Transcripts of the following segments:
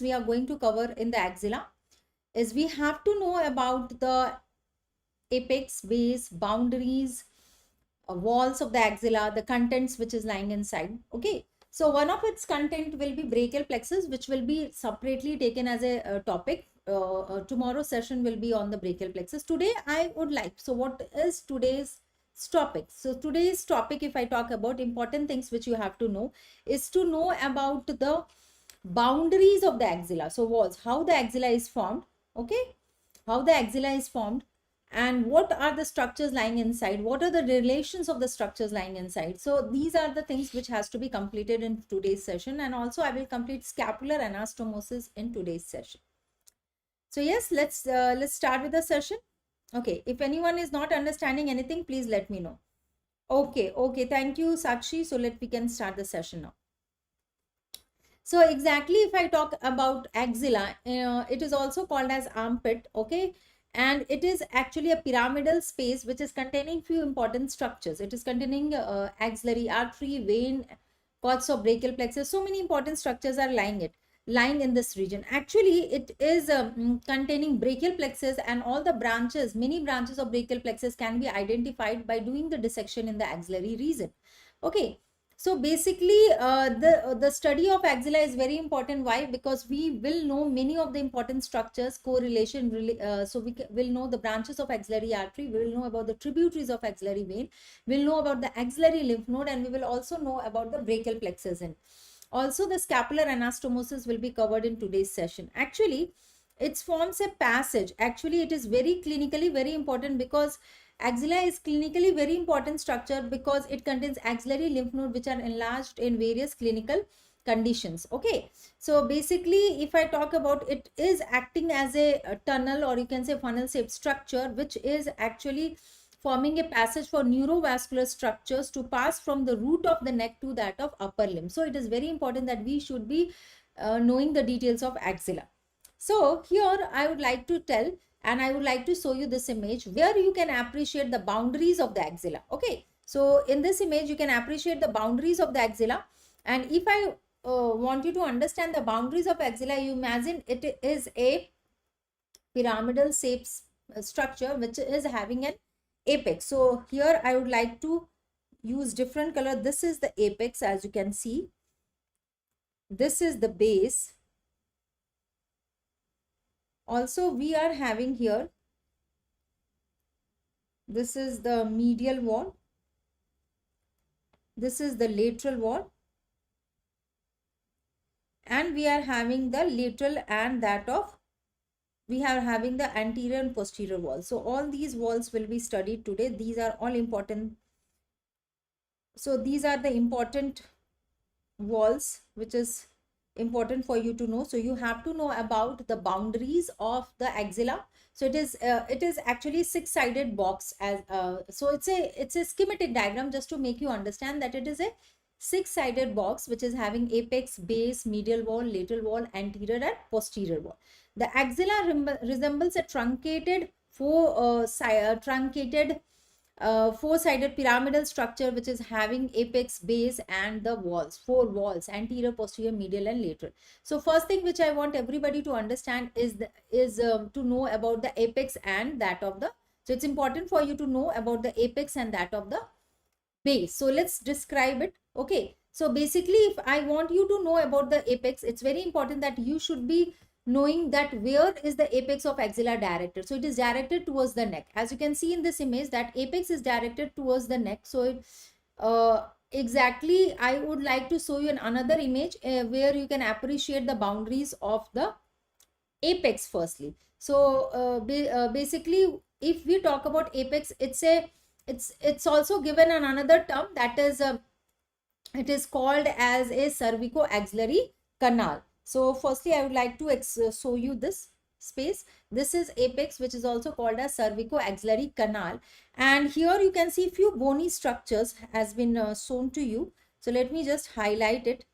we are going to cover in the axilla is we have to know about the apex, base, boundaries, walls of the axilla, the contents which is lying inside. Okay. So one of its content will be brachial plexus, which will be separately taken as a topic. Tomorrow's session will be on the brachial plexus. Today I would like, so what is today's topic? So today's topic, if I talk about important things which you have to know, is to know about the boundaries of the axilla. So walls, how the axilla is formed. Okay. How the axilla is formed, and what are the structures lying inside, what are the relations of the structures lying inside. So these are the things which has to be completed in today's session, and also I will complete scapular anastomosis in today's session. So yes, let's start with the session. Okay, if anyone is not understanding anything, please let me know. Okay, thank you, Sakshi. So we can start the session now. So exactly, if I talk about axilla, it is also called as armpit. Okay. And it is actually a pyramidal space which is containing few important structures. It is containing axillary, artery, vein, cords of brachial plexus. So many important structures are lying in this region. Actually, it is containing brachial plexus, and all the branches, many branches of brachial plexus can be identified by doing the dissection in the axillary region. Okay. So basically, the study of axilla is very important. Why? Because we will know many of the important structures, correlation. So we will know the branches of axillary artery. We will know about the tributaries of axillary vein. We'll know about the axillary lymph node, and we will also know about the brachial plexus. And also, the scapular anastomosis will be covered in today's session. Actually, it forms a passage. Actually, it is very clinically very important, because axilla is clinically very important structure because it contains axillary lymph node which are enlarged in various clinical conditions. Okay. So basically, if I talk about, it is acting as a tunnel, or you can say funnel shaped structure, which is actually forming a passage for neurovascular structures to pass from the root of the neck to that of upper limb. So it is very important that we should be knowing the details of axilla. So here I would like to tell, and I would like to show you this image where you can appreciate the boundaries of the axilla. Okay. So in this image, you can appreciate the boundaries of the axilla. And if I want you to understand the boundaries of axilla, you imagine it is a pyramidal shape structure which is having an apex. So here I would like to use different color. This is the apex, as you can see. This is the base. Also, we are having here, this is the medial wall. This is the lateral wall. And we are having the lateral and that of, we are having the anterior and posterior wall. So all these walls will be studied today. These are all important. So these are the important walls which is important for you to know. So you have to know about the boundaries of the axilla. So it is actually six-sided box, as so it's a schematic diagram just to make you understand that it is a six-sided box which is having apex, base, medial wall, lateral wall, anterior and posterior wall. The axilla resembles a truncated four-sided pyramidal structure which is having apex, base and the walls, four walls, anterior, posterior, medial and lateral. So first thing which I want everybody to understand is to know about the apex and that of the, so it's important for you to know about the apex and that of the base. So let's describe it. Okay. So basically, if I want you to know about the apex, it's very important that you should be knowing that where is the apex of axilla directed. So it is directed towards the neck. As you can see in this image, that apex is directed towards the neck. So exactly, I would like to show you another image where you can appreciate the boundaries of the apex firstly. So basically, if we talk about apex, it's also given an another term, that is it is called as a cervico-axillary canal. So firstly, I would like to show you this space. This is apex, which is also called as cervico-axillary canal. And here you can see few bony structures has been shown to you. So let me just highlight it.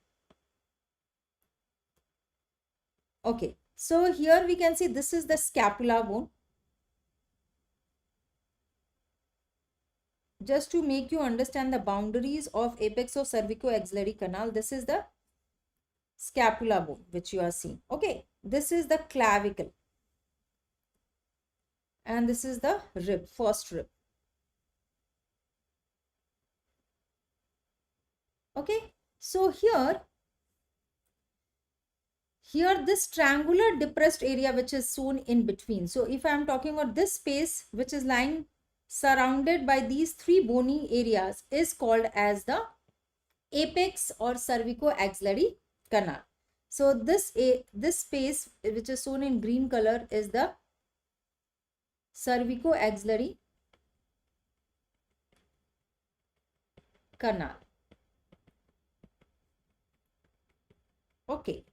Okay. So here we can see this is the scapula bone. Just to make you understand the boundaries of apex of cervico-axillary canal, this is the scapula bone, which you are seeing. Okay, this is the clavicle. And this is the rib, first rib. Okay, so here this triangular depressed area which is shown in between. So if I am talking about this space which is lying surrounded by these three bony areas is called as the apex or cervicoaxillary canal. So this space which is shown in green color is the cervicoaxillary canal. Okay.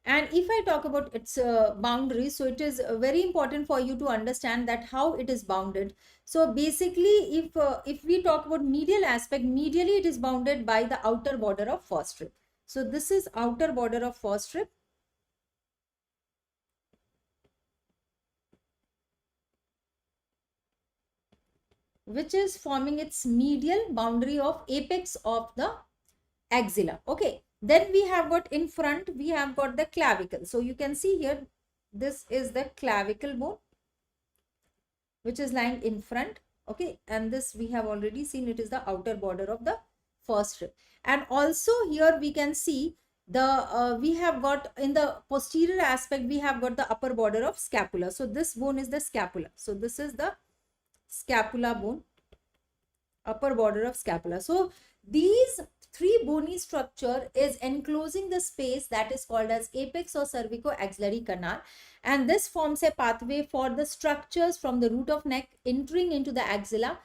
And if I talk about its boundaries, so it is very important for you to understand that how it is bounded. So basically, if we talk about medial aspect, medially it is bounded by the outer border of first rib. So this is outer border of first rib. Which is forming its medial boundary of apex of the axilla. Okay. Then we have got in front, we have got the clavicle. So you can see here, this is the clavicle bone, which is lying in front. Okay. And this we have already seen, it is the outer border of the first rib. And also here we can see the, we have got in the posterior aspect, we have got the upper border of scapula. So this bone is the scapula. So this is the scapula bone, upper border of scapula. So these three bony structure is enclosing the space that is called as apex or cervicoaxillary canal, and this forms a pathway for the structures from the root of neck entering into the axilla,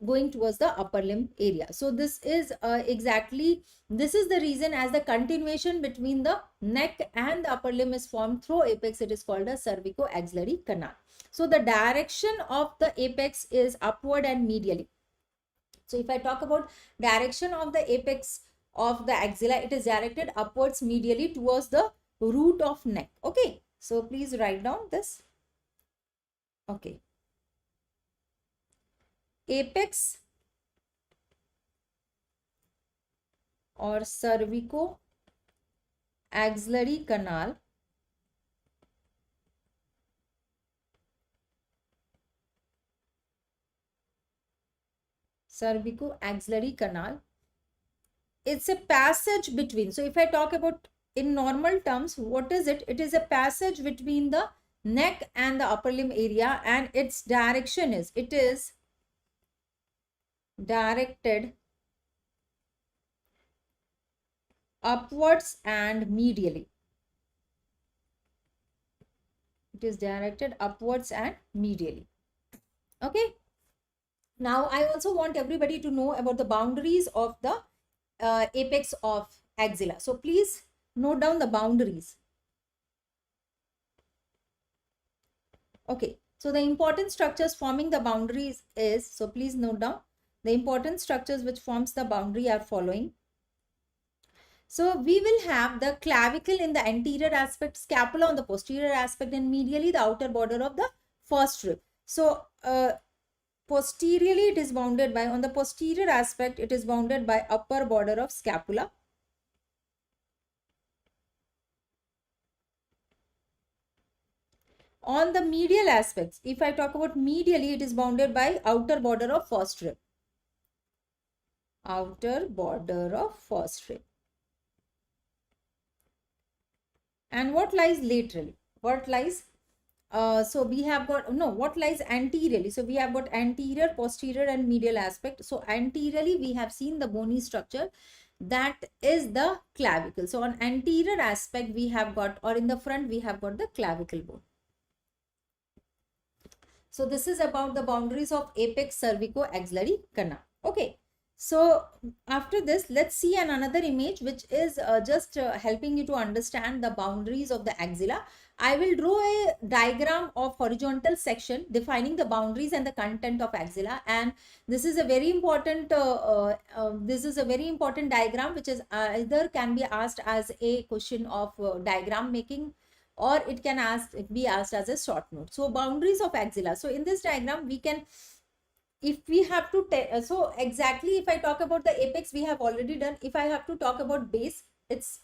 going towards the upper limb area. So this is this is the reason as the continuation between the neck and the upper limb is formed through apex, it is called a cervicoaxillary canal. So the direction of the apex is upward and medially. So if I talk about direction of the apex of the axilla, it is directed upwards medially towards the root of neck. Okay. So please write down this. Okay. Apex or cervicoaxillary canal cervicoaxillary canal. It's a passage between. So if I talk about in normal terms, what is it? It is a passage between the neck and the upper limb area, and its direction is, it is directed upwards and medially. It is directed upwards and medially. Okay. Now, I also want everybody to know about the boundaries of the apex of axilla. So, please note down the boundaries. Okay. So, the important structures forming the boundaries is, so please note down, the important structures which forms the boundary are following. So, we will have the clavicle in the anterior aspect, scapula on the posterior aspect, and medially the outer border of the first rib. So, posteriorly it is bounded by, on the posterior aspect, it is bounded by upper border of scapula. On the medial aspects, if I talk about medially, it is bounded by outer border of first rib. Outer border of first rib. And what lies laterally? What lies? So we have got, no, what lies anteriorly? So we have got anterior, posterior and medial aspect. So anteriorly we have seen the bony structure, that is the clavicle. So on anterior aspect we have got, or in the front we have got the clavicle bone. So this is about the boundaries of apex cervicoaxillary canal. Okay. So after this, let's see another image which is just helping you to understand the boundaries of the axilla. I will draw a diagram of horizontal section defining the boundaries and the content of axilla, and this is a very important diagram which is either can be asked as a question of diagram making, or it can be asked as a short note. So boundaries of axilla. So in this diagram we can, if we have to so exactly if I talk about the apex we have already done. If I have to talk about base, it's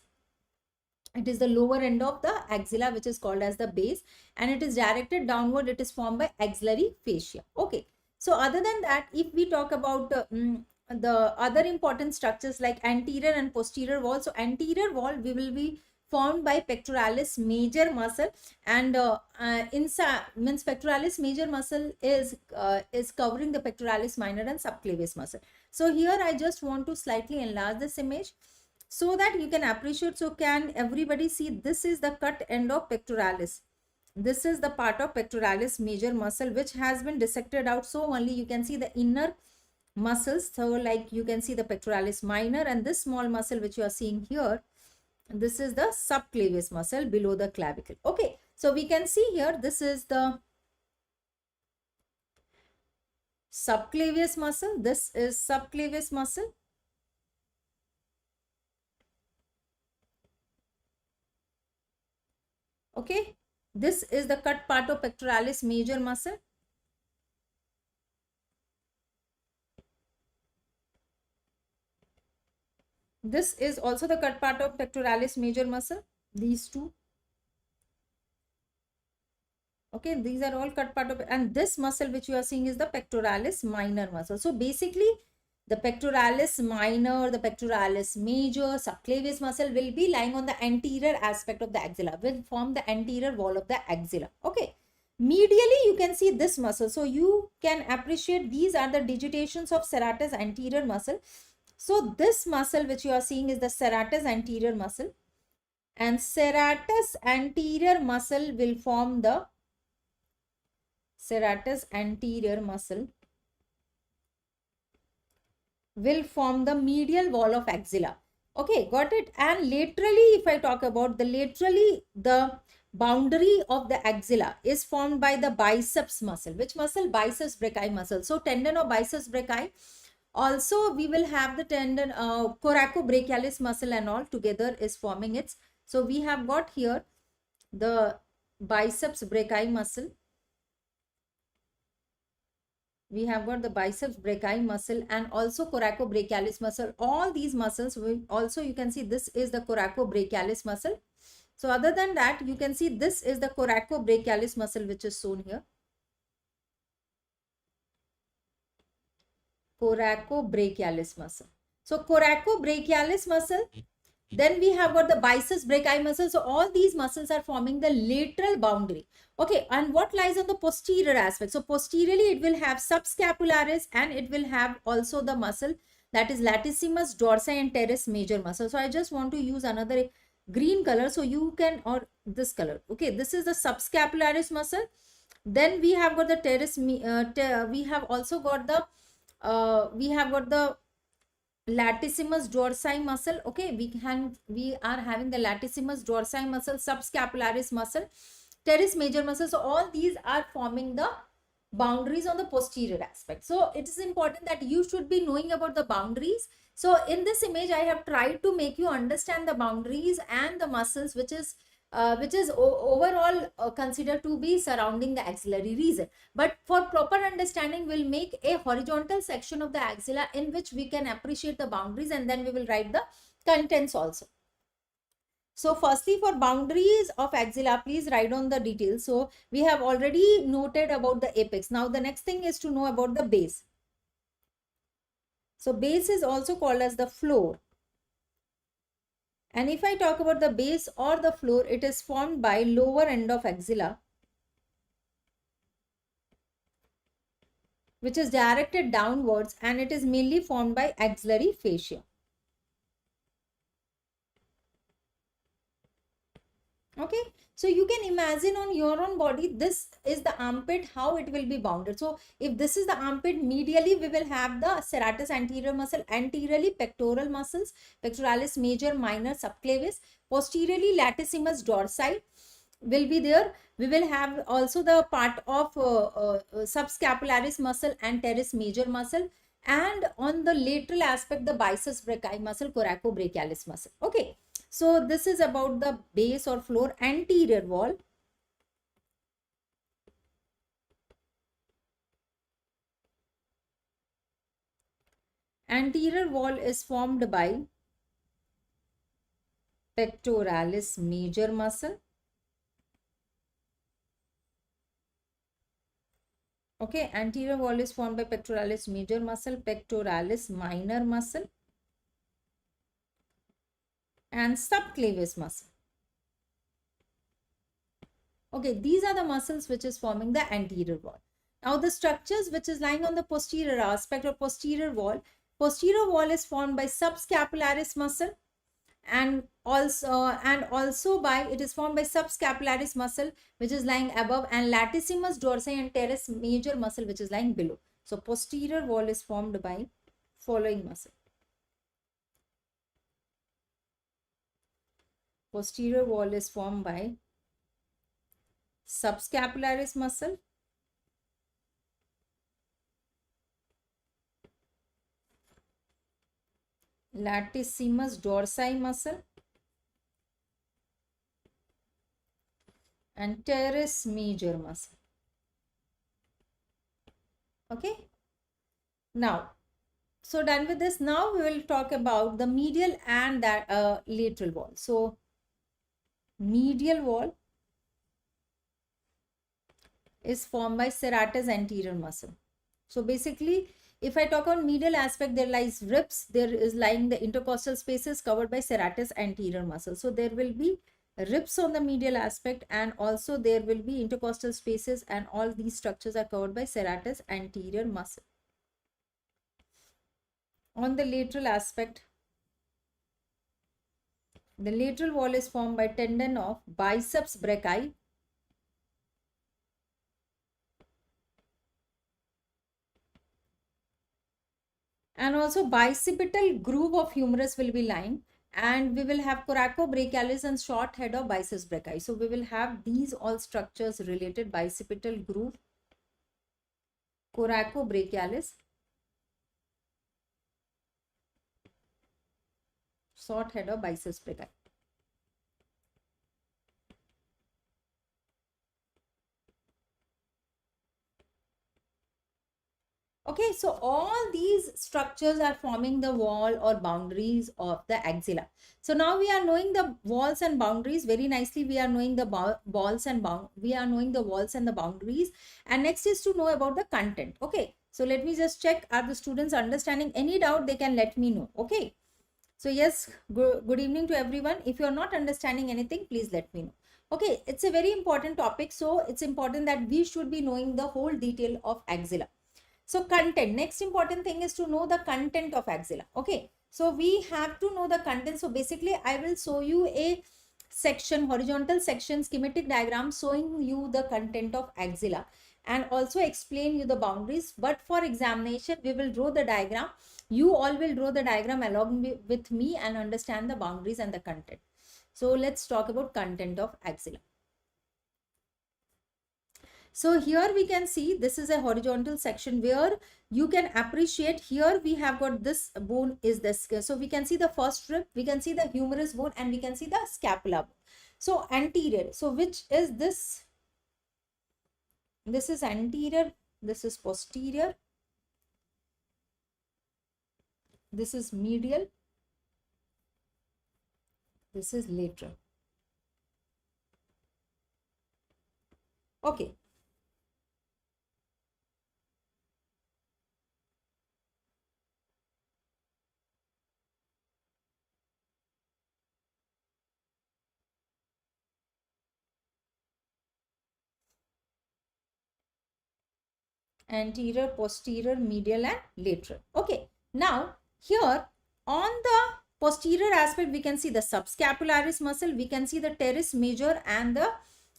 It is the lower end of the axilla, which is called as the base, and it is directed downward. It is formed by axillary fascia. Okay. So other than that, if we talk about the other important structures like anterior and posterior wall, so anterior wall we will be formed by pectoralis major muscle, and inside means pectoralis major muscle is covering the pectoralis minor and subclavius muscle. So here I just want to slightly enlarge this image so that you can appreciate. So can everybody see, this is the cut end of pectoralis. This is the part of pectoralis major muscle which has been dissected out. So only you can see the inner muscles. So like you can see the pectoralis minor, and this small muscle which you are seeing here, this is the subclavius muscle below the clavicle. Okay. So we can see here, this is the subclavius muscle. This is subclavius muscle. Okay. This is the cut part of pectoralis major muscle. This is also the cut part of pectoralis major muscle. These two. Okay, these are all cut part of, and this muscle which you are seeing is the pectoralis minor muscle. So basically, the pectoralis minor, the pectoralis major, subclavius muscle will be lying on the anterior aspect of the axilla, will form the anterior wall of the axilla. Okay. Medially, you can see this muscle. So you can appreciate these are the digitations of serratus anterior muscle. So this muscle which you are seeing is the serratus anterior muscle, and serratus anterior muscle will form the serratus anterior muscle will form the medial wall of axilla. Okay, got it? And laterally, if I talk about the laterally, the boundary of the axilla is formed by the biceps muscle. Which muscle? Biceps brachii muscle. So tendon of biceps brachii. Also, we will have the tendon, coracobrachialis muscle and all together is forming its. So we have got here the biceps brachii muscle. We have got the biceps brachii muscle and also coracobrachialis muscle. All these muscles will also, you can see this is the coracobrachialis muscle. So other than that, you can see this is the coracobrachialis muscle which is shown here. Coracobrachialis muscle. So coracobrachialis muscle. Then we have got the biceps brachii muscle. So all these muscles are forming the lateral boundary. Okay, and what lies on the posterior aspect? So posteriorly it will have subscapularis, and it will have also the muscle that is latissimus dorsi and teres major muscle. So I just want to use another green color so you can, or this color. Okay, this is the subscapularis muscle. Then we have got the teres, we have also got the latissimus dorsi muscle. Okay, we are having the latissimus dorsi muscle, subscapularis muscle, teres major muscle. So all these are forming the boundaries on the posterior aspect. So it is important that you should be knowing about the boundaries. So in this image, I have tried to make you understand the boundaries and the muscles which is overall considered to be surrounding the axillary region. But for proper understanding, we'll make a horizontal section of the axilla in which we can appreciate the boundaries, and then we will write the contents also. So firstly, for boundaries of axilla, please write on the details. So we have already noted about the apex. Now the next thing is to know about the base. So base is also called as the floor. And if I talk about the base or the floor, it is formed by lower end of axilla, which is directed downwards, and it is mainly formed by axillary fascia. Okay, so you can imagine on your own body, this is the armpit, how it will be bounded. So if this is the armpit, medially we will have the serratus anterior muscle, anteriorly pectoral muscles, pectoralis major, minor, subclavius, posteriorly latissimus dorsi will be there. We will have also the part of subscapularis muscle and teres major muscle, and on the lateral aspect, the biceps brachii muscle, coracobrachialis muscle. Okay. So this is about the base or floor. Anterior wall. Anterior wall is formed by pectoralis major muscle. Okay, anterior wall is formed by pectoralis major muscle, pectoralis minor muscle, and subclavius muscle. Okay, these are the muscles which is forming the anterior wall. Now the structures which is lying on the posterior aspect or posterior wall is formed by subscapularis muscle, and also by it is formed by subscapularis muscle which is lying above, and latissimus dorsi and teres major muscle which is lying below. So posterior wall is formed by following muscle. Posterior wall is formed by subscapularis muscle, latissimus dorsi muscle, and teres major muscle. Okay. Now, so done with this. Now we will talk about the medial and that lateral wall. So medial wall is formed by serratus anterior muscle. So basically, if I talk on medial aspect, there lies ribs, there is lying the intercostal spaces covered by serratus anterior muscle. So there will be ribs on the medial aspect, and also there will be intercostal spaces, and all these structures are covered by serratus anterior muscle. On the lateral aspect, the lateral wall is formed by tendon of biceps brachii, and also bicipital groove of humerus will be lying, and we will have coracobrachialis and short head of biceps brachii. So we will have these all structures related: bicipital groove, coracobrachialis, short head of biceps brachii. Okay, so all these structures are forming the wall or boundaries of the axilla. So now we are knowing the walls and boundaries very nicely. We are knowing the walls and the boundaries. And next is to know about the content. Okay, so let me just check, are the students understanding? Any doubt they can let me know. Okay, so yes, good evening to everyone. If you are not understanding anything, please let me know. Okay, it's a very important topic. So it's important that we should be knowing the whole detail of axilla. So content, next important thing is to know the content of axilla. Okay, so we have to know the content. So basically I will show you a section, horizontal section schematic diagram showing you the content of axilla, and also explain you the boundaries. But for examination we will draw the diagram. You all will draw the diagram along with me and understand the boundaries and the content. So let's talk about content of axilla. So here we can see this is a horizontal section where you can appreciate, here we have got this bone is this. So we can see the first rib, we can see the humerus bone, and we can see the scapula bone. So anterior, so which is this? This is anterior, this is posterior, this is medial, this is lateral. Okay. Anterior, posterior, medial, and lateral. Okay, now here on the posterior aspect we can see the subscapularis muscle, we can see the teres major and the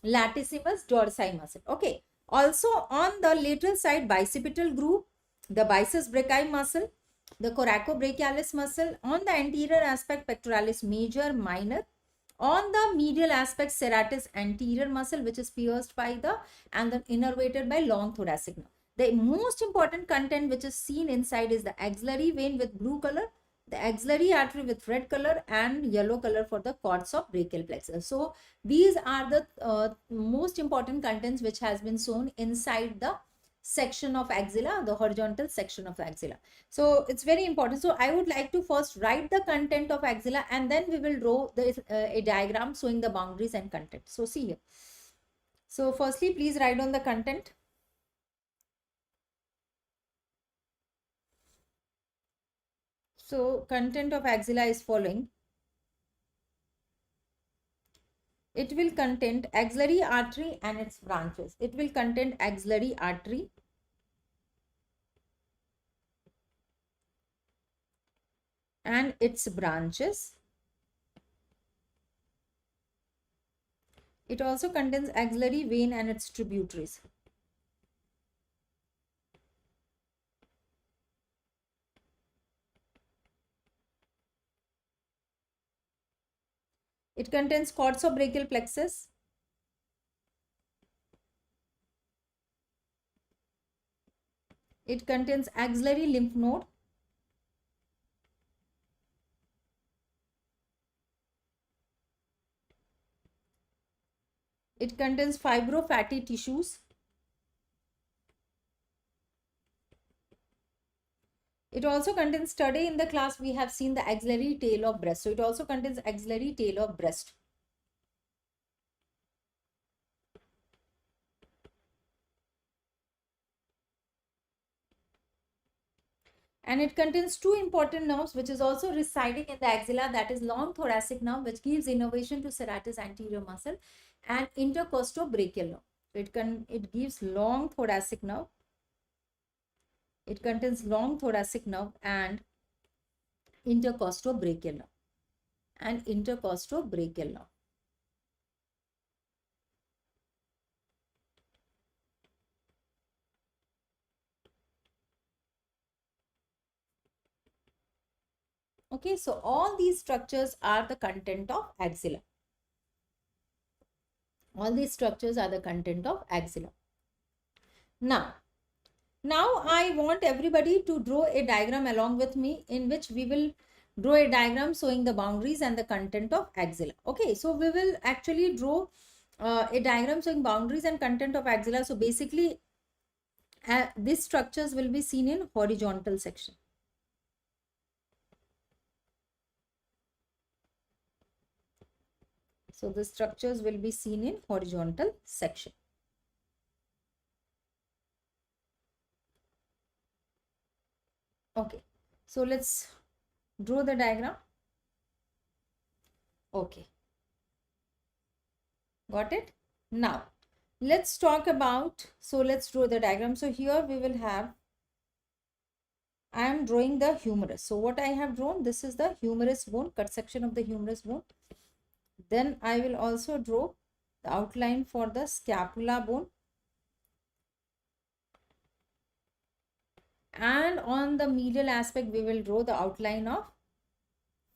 latissimus dorsi muscle. Okay, also on the lateral side, bicipital groove, the biceps brachii muscle, the coracobrachialis muscle. On the anterior aspect, pectoralis major, minor. On the medial aspect, serratus anterior muscle, which is pierced by the and then innervated by long thoracic nerve. The most important content which is seen inside is the axillary vein with blue color, the axillary artery with red color, and yellow color for the cords of brachial plexus. So these are the most important contents which has been shown inside the section of axilla, the horizontal section of axilla. So it's very important. So I would like to first write the content of axilla, and then we will draw a diagram showing the boundaries and content. So see here. So firstly, please write on the content. So content of axilla is following. It will contain axillary artery and its branches. It will contain axillary artery and its branches. It also contains axillary vein and its tributaries. It contains cords of brachial plexus. It contains axillary lymph node. It contains fibrofatty tissues. It also contains, today in the class we have seen the axillary tail of breast. So it also contains axillary tail of breast. And it contains two important nerves which is also residing in the axilla, that is long thoracic nerve, which gives innervation to serratus anterior muscle, and intercostobrachial nerve. So it gives long thoracic nerve. It contains long thoracic nerve and intercostobrachial nerve. Okay, so all these structures are the content of axilla. All these structures are the content of axilla. Now I want everybody to draw a diagram along with me, in which we will draw a diagram showing the boundaries and the content of axilla. Okay, so we will actually draw a diagram showing boundaries and content of axilla. So basically, these structures will be seen in horizontal section. So the structures will be seen in horizontal section. Okay, so let's draw the diagram. Okay, got it? Now let's talk about, so let's draw the diagram. So here we will have, I am drawing the humerus. So what I have drawn, this is the humerus bone, cut section of the humerus bone. Then I will also draw the outline for the scapula bone. And on the medial aspect, we will draw the outline of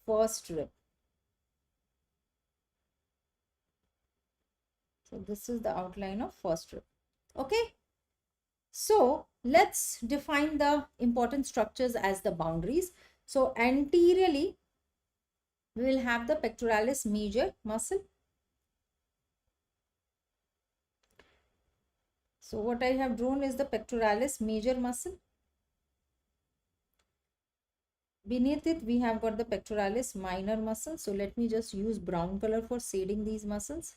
first rib. So this is the outline of first rib. Okay. So let's define the important structures as the boundaries. So anteriorly, we will have the pectoralis major muscle. So what I have drawn is the pectoralis major muscle. Beneath it, we have got the pectoralis minor muscle. So let me just use brown color for shading these muscles.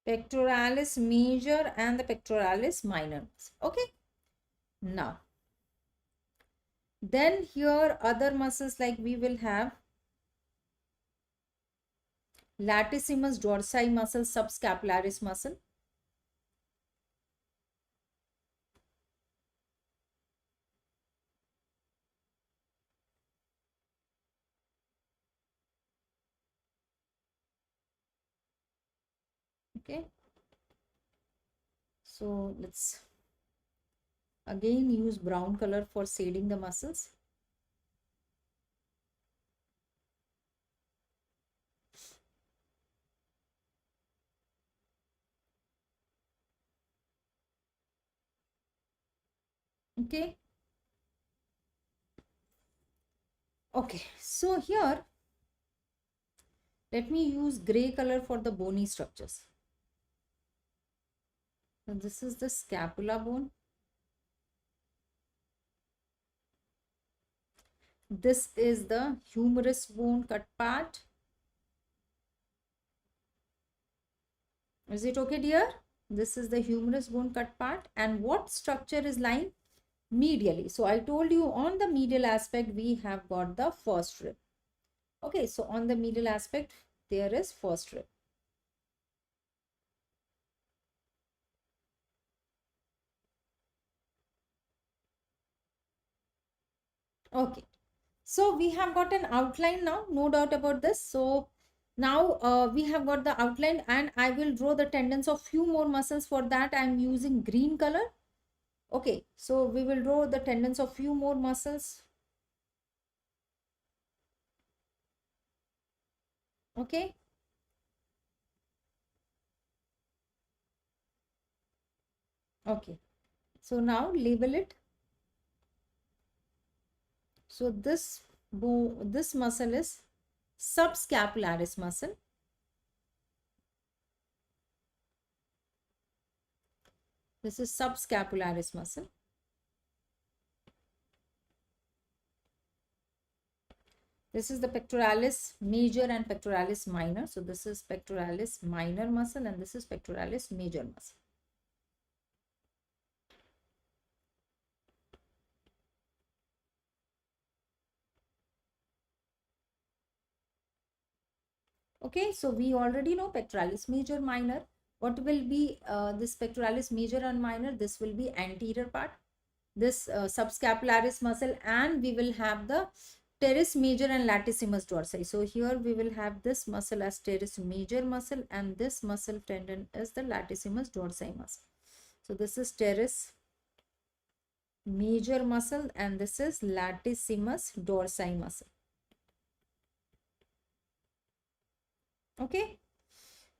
Pectoralis major and the pectoralis minor. Okay. Now, then here other muscles, like we will have latissimus dorsi muscle, subscapularis muscle. Okay. So let's again use brown color for shading the muscles. Okay. Okay, so here let me use gray color for the bony structures. So this is the scapula bone. This is the humerus bone cut part. Is it okay, dear? This is the humerus bone cut part. And what structure is lying medially? So I told you on the medial aspect, we have got the first rib. Okay, so on the medial aspect, there is first rib. Okay, so we have got an outline now, no doubt about this. So now we have got the outline, and I will draw the tendons of few more muscles. For that, I am using green color. Okay, so we will draw the tendons of few more muscles. Okay. Okay. So now label it. So this muscle is subscapularis muscle. This is subscapularis muscle. This is the pectoralis major and pectoralis minor. So this is pectoralis minor muscle and this is pectoralis major muscle. Okay, so we already know pectoralis major, minor. What will be this pectoralis major and minor? This will be anterior part, this subscapularis muscle, and we will have the teres major and latissimus dorsi. So here we will have this muscle as teres major muscle and this muscle tendon is the latissimus dorsi muscle. So this is teres major muscle and this is latissimus dorsi muscle. Okay,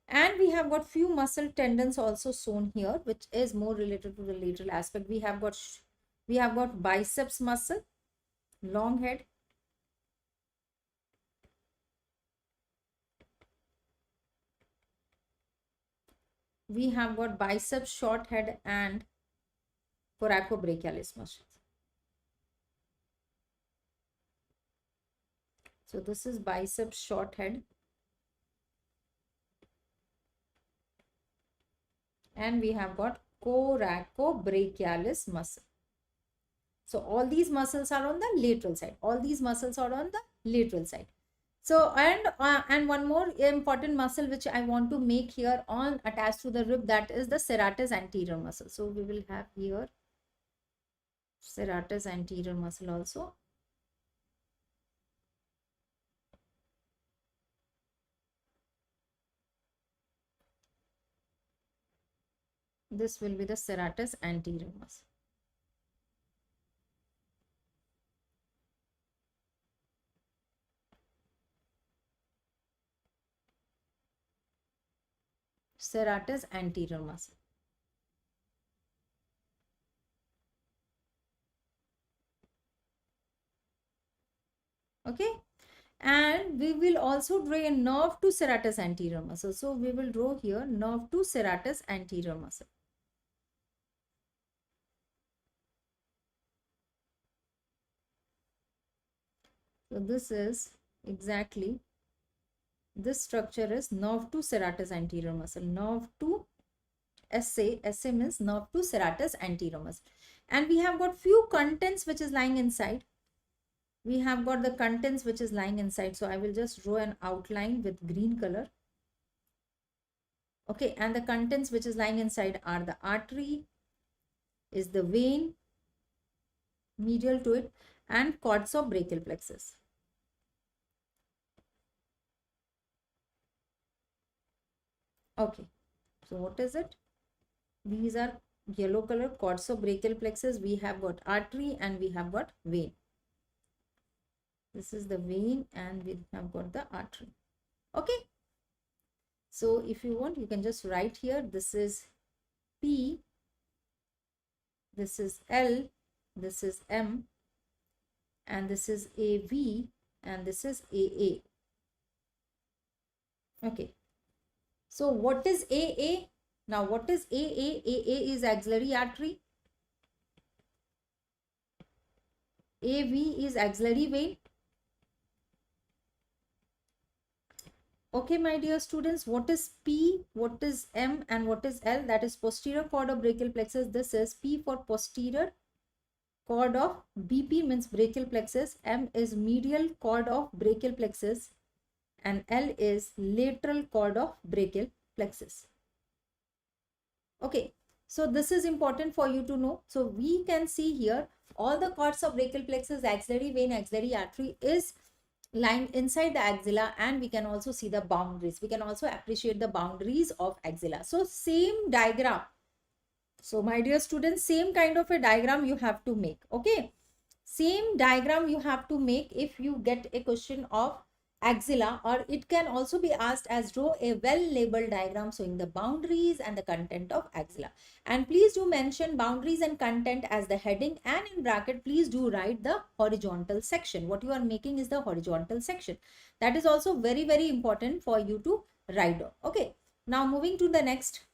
and we have got few muscle tendons also shown here, which is more related to the lateral aspect. We have got biceps muscle, long head. We have got biceps short head and coracobrachialis muscles. So this is biceps short head. And we have got coracobrachialis muscle. So all these muscles are on the lateral side. All these muscles are on the lateral side. So and one more important muscle which I want to make here on attached to the rib, that is the serratus anterior muscle. So we will have here serratus anterior muscle also. This will be the serratus anterior muscle. Serratus anterior muscle. Okay, and we will also draw a nerve to serratus anterior muscle. So we will draw here nerve to serratus anterior muscle. So this is exactly, this structure is nerve to serratus anterior muscle. Nerve to SA means nerve to serratus anterior muscle. And we have got few contents which is lying inside. We have got the contents which is lying inside. So I will just draw an outline with green color. Okay, and the contents which is lying inside are the artery, is the vein, medial to it, and cords of brachial plexus. Okay, so what is it? These are yellow color cords of brachial plexus. We have got artery and we have got vein. This is the vein and we have got the artery. Okay, so if you want, you can just write here, this is P, this is L, this is M, and this is AV, and this is AA. Okay. So what is AA? Now what is AA? AA is axillary artery. AV is axillary vein. Okay, my dear students, what is P, what is M, and what is L? That is posterior cord of brachial plexus. This is P for posterior cord of BP means brachial plexus. M is medial cord of brachial plexus. And L is lateral cord of brachial plexus. Okay, so this is important for you to know. So we can see here all the cords of brachial plexus, axillary vein, axillary artery is lying inside the axilla, and we can also see the boundaries. We can also appreciate the boundaries of axilla. So same diagram. So my dear students, same kind of a diagram you have to make. Okay, same diagram you have to make if you get a question of axilla, or it can also be asked as draw a well labeled diagram showing the boundaries and the content of axilla. And please do mention boundaries and content as the heading, and in bracket please do write the horizontal section. What you are making is the horizontal section. That is also very, very important for you to write down. Okay, now moving to the next.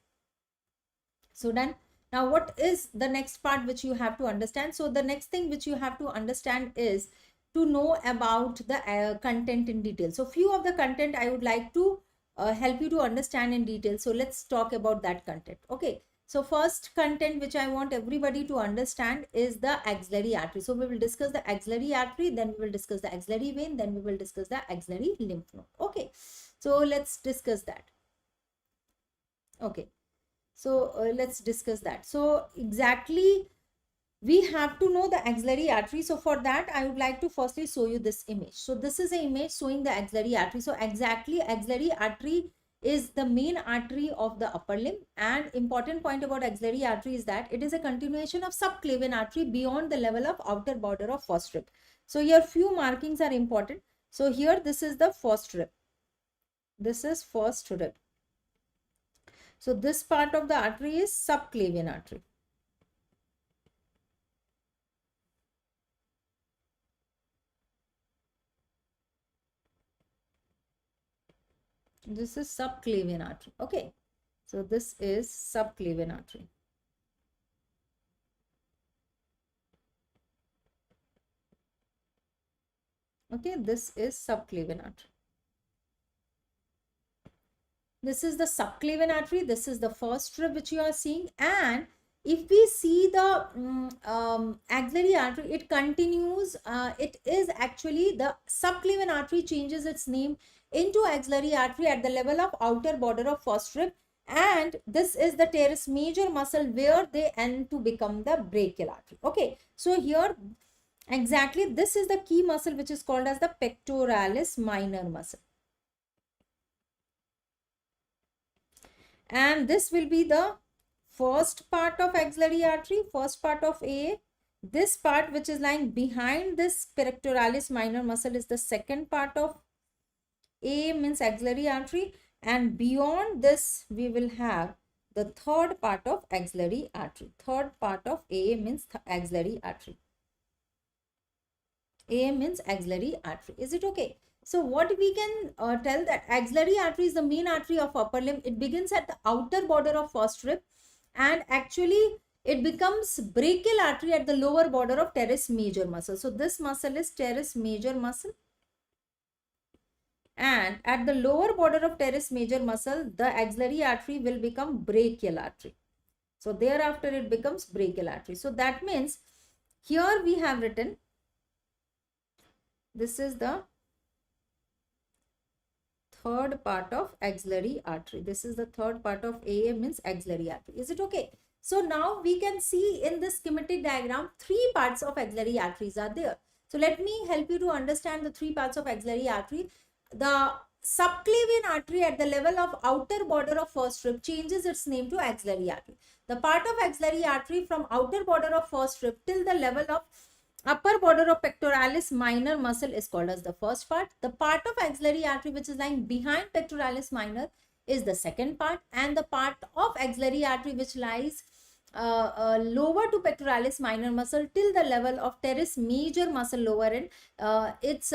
So done. Now what is the next part which you have to understand? So the next thing which you have to understand is to know about the content in detail. So few of the content I would like to help you to understand in detail. So let's talk about that content. Okay, so first content which I want everybody to understand is the axillary artery. So we will discuss the axillary artery, then we will discuss the axillary vein, then we will discuss the axillary lymph node. Okay, so let's discuss that. Okay, so let's discuss that. So exactly we have to know the axillary artery. So for that, I would like to firstly show you this image. So this is an image showing the axillary artery. So exactly axillary artery is the main artery of the upper limb. And important point about axillary artery is that it is a continuation of subclavian artery beyond the level of outer border of first rib. So here few markings are important. So here this is the first rib. This is first rib. So this part of the artery is subclavian artery. This is subclavian artery. Okay, so this is subclavian artery. Okay, this is subclavian artery. This is the subclavian artery. This is the first rib which you are seeing. And if we see the axillary artery, it continues. It is actually the subclavian artery changes its name into axillary artery at the level of outer border of first rib, and this is the teres major muscle where they end to become the brachial artery. Okay, so here exactly this is the key muscle which is called as the pectoralis minor muscle, and this will be the first part of axillary artery, first part of A. This part which is lying behind this pectoralis minor muscle is the second part of A, means axillary artery, and beyond this we will have the third part of axillary artery. Third part of A means axillary artery. A means axillary artery. Is it okay? So what we can tell that axillary artery is the main artery of upper limb. It begins at the outer border of first rib, and actually it becomes brachial artery at the lower border of teres major muscle. So this muscle is teres major muscle. And at the lower border of teres major muscle, the axillary artery will become brachial artery. So thereafter it becomes brachial artery. So that means here we have written, this is the third part of axillary artery. This is the third part of AA means axillary artery. Is it okay? So now we can see in this schematic diagram, three parts of axillary arteries are there. So let me help you to understand the three parts of axillary artery. The subclavian artery at the level of outer border of first rib changes its name to axillary artery. The part of axillary artery from outer border of first rib till the level of upper border of pectoralis minor muscle is called as the first part. The part of axillary artery which is lying behind pectoralis minor is the second part, and the part of axillary artery which lies lower to pectoralis minor muscle till the level of teres major muscle lower end. It's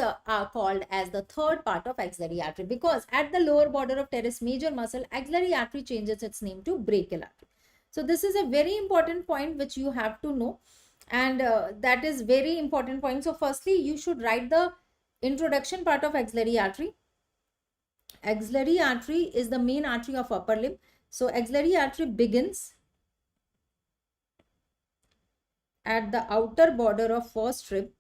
called as the third part of axillary artery, because at the lower border of teres major muscle, axillary artery changes its name to brachial artery. So this is a very important point which you have to know, and that is very important point. So firstly, you should write the introduction part of axillary artery. Axillary artery is the main artery of upper limb. So axillary artery begins at the outer border of first rib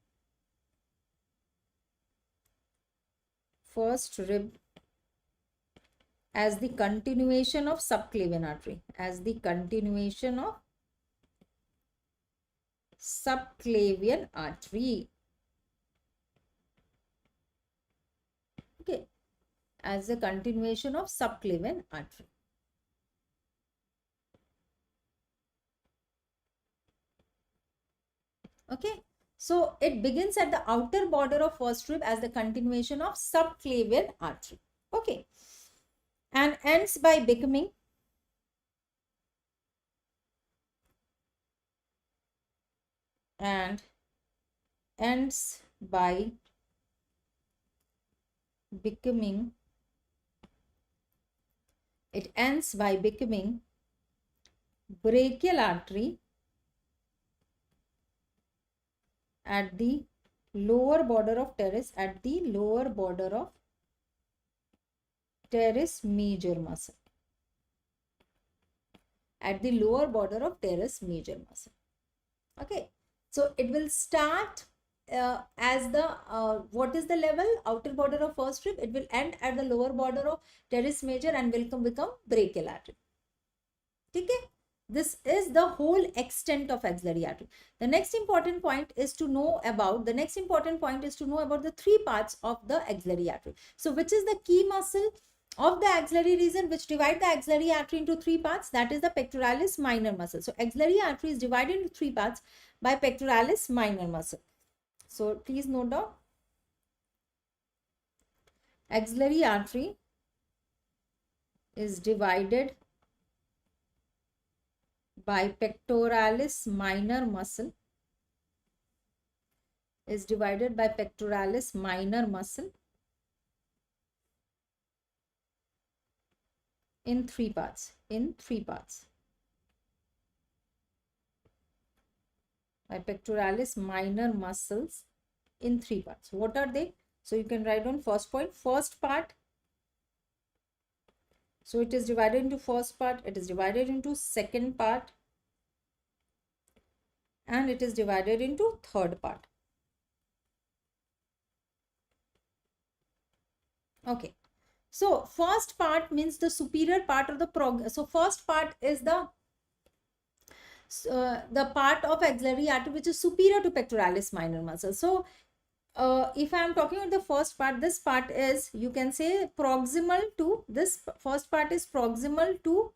as the continuation of subclavian artery, as the continuation of subclavian artery. Okay, as a continuation of subclavian artery. Okay, so it begins at the outer border of first rib as the continuation of subclavian artery. Okay, and ends by becoming it ends by becoming brachial artery at the lower border of teres, teres major muscle, Okay, so it will start as the what is the level? Outer border of first rib. It will end at the lower border of teres major and will become brachial artery. Okay, this is the whole extent of axillary artery. The next important point is to know about the three parts of the axillary artery. So which is the key muscle of the axillary region which divide the axillary artery into three parts? That is the pectoralis minor muscle. So axillary artery is divided into three parts by pectoralis minor muscle. So please note down. Axillary artery is divided by pectoralis minor muscle, in three parts. By pectoralis minor muscles in three parts. What are they? So you can write down first point. First part. So it is divided into first part, it is divided into second part, and it is divided into third part. Okay. So first part means the superior part of the So first part is the part of axillary artery which is superior to pectoralis minor muscle. So if I am talking about the first part, this part is, you can say, proximal to this. First part is proximal to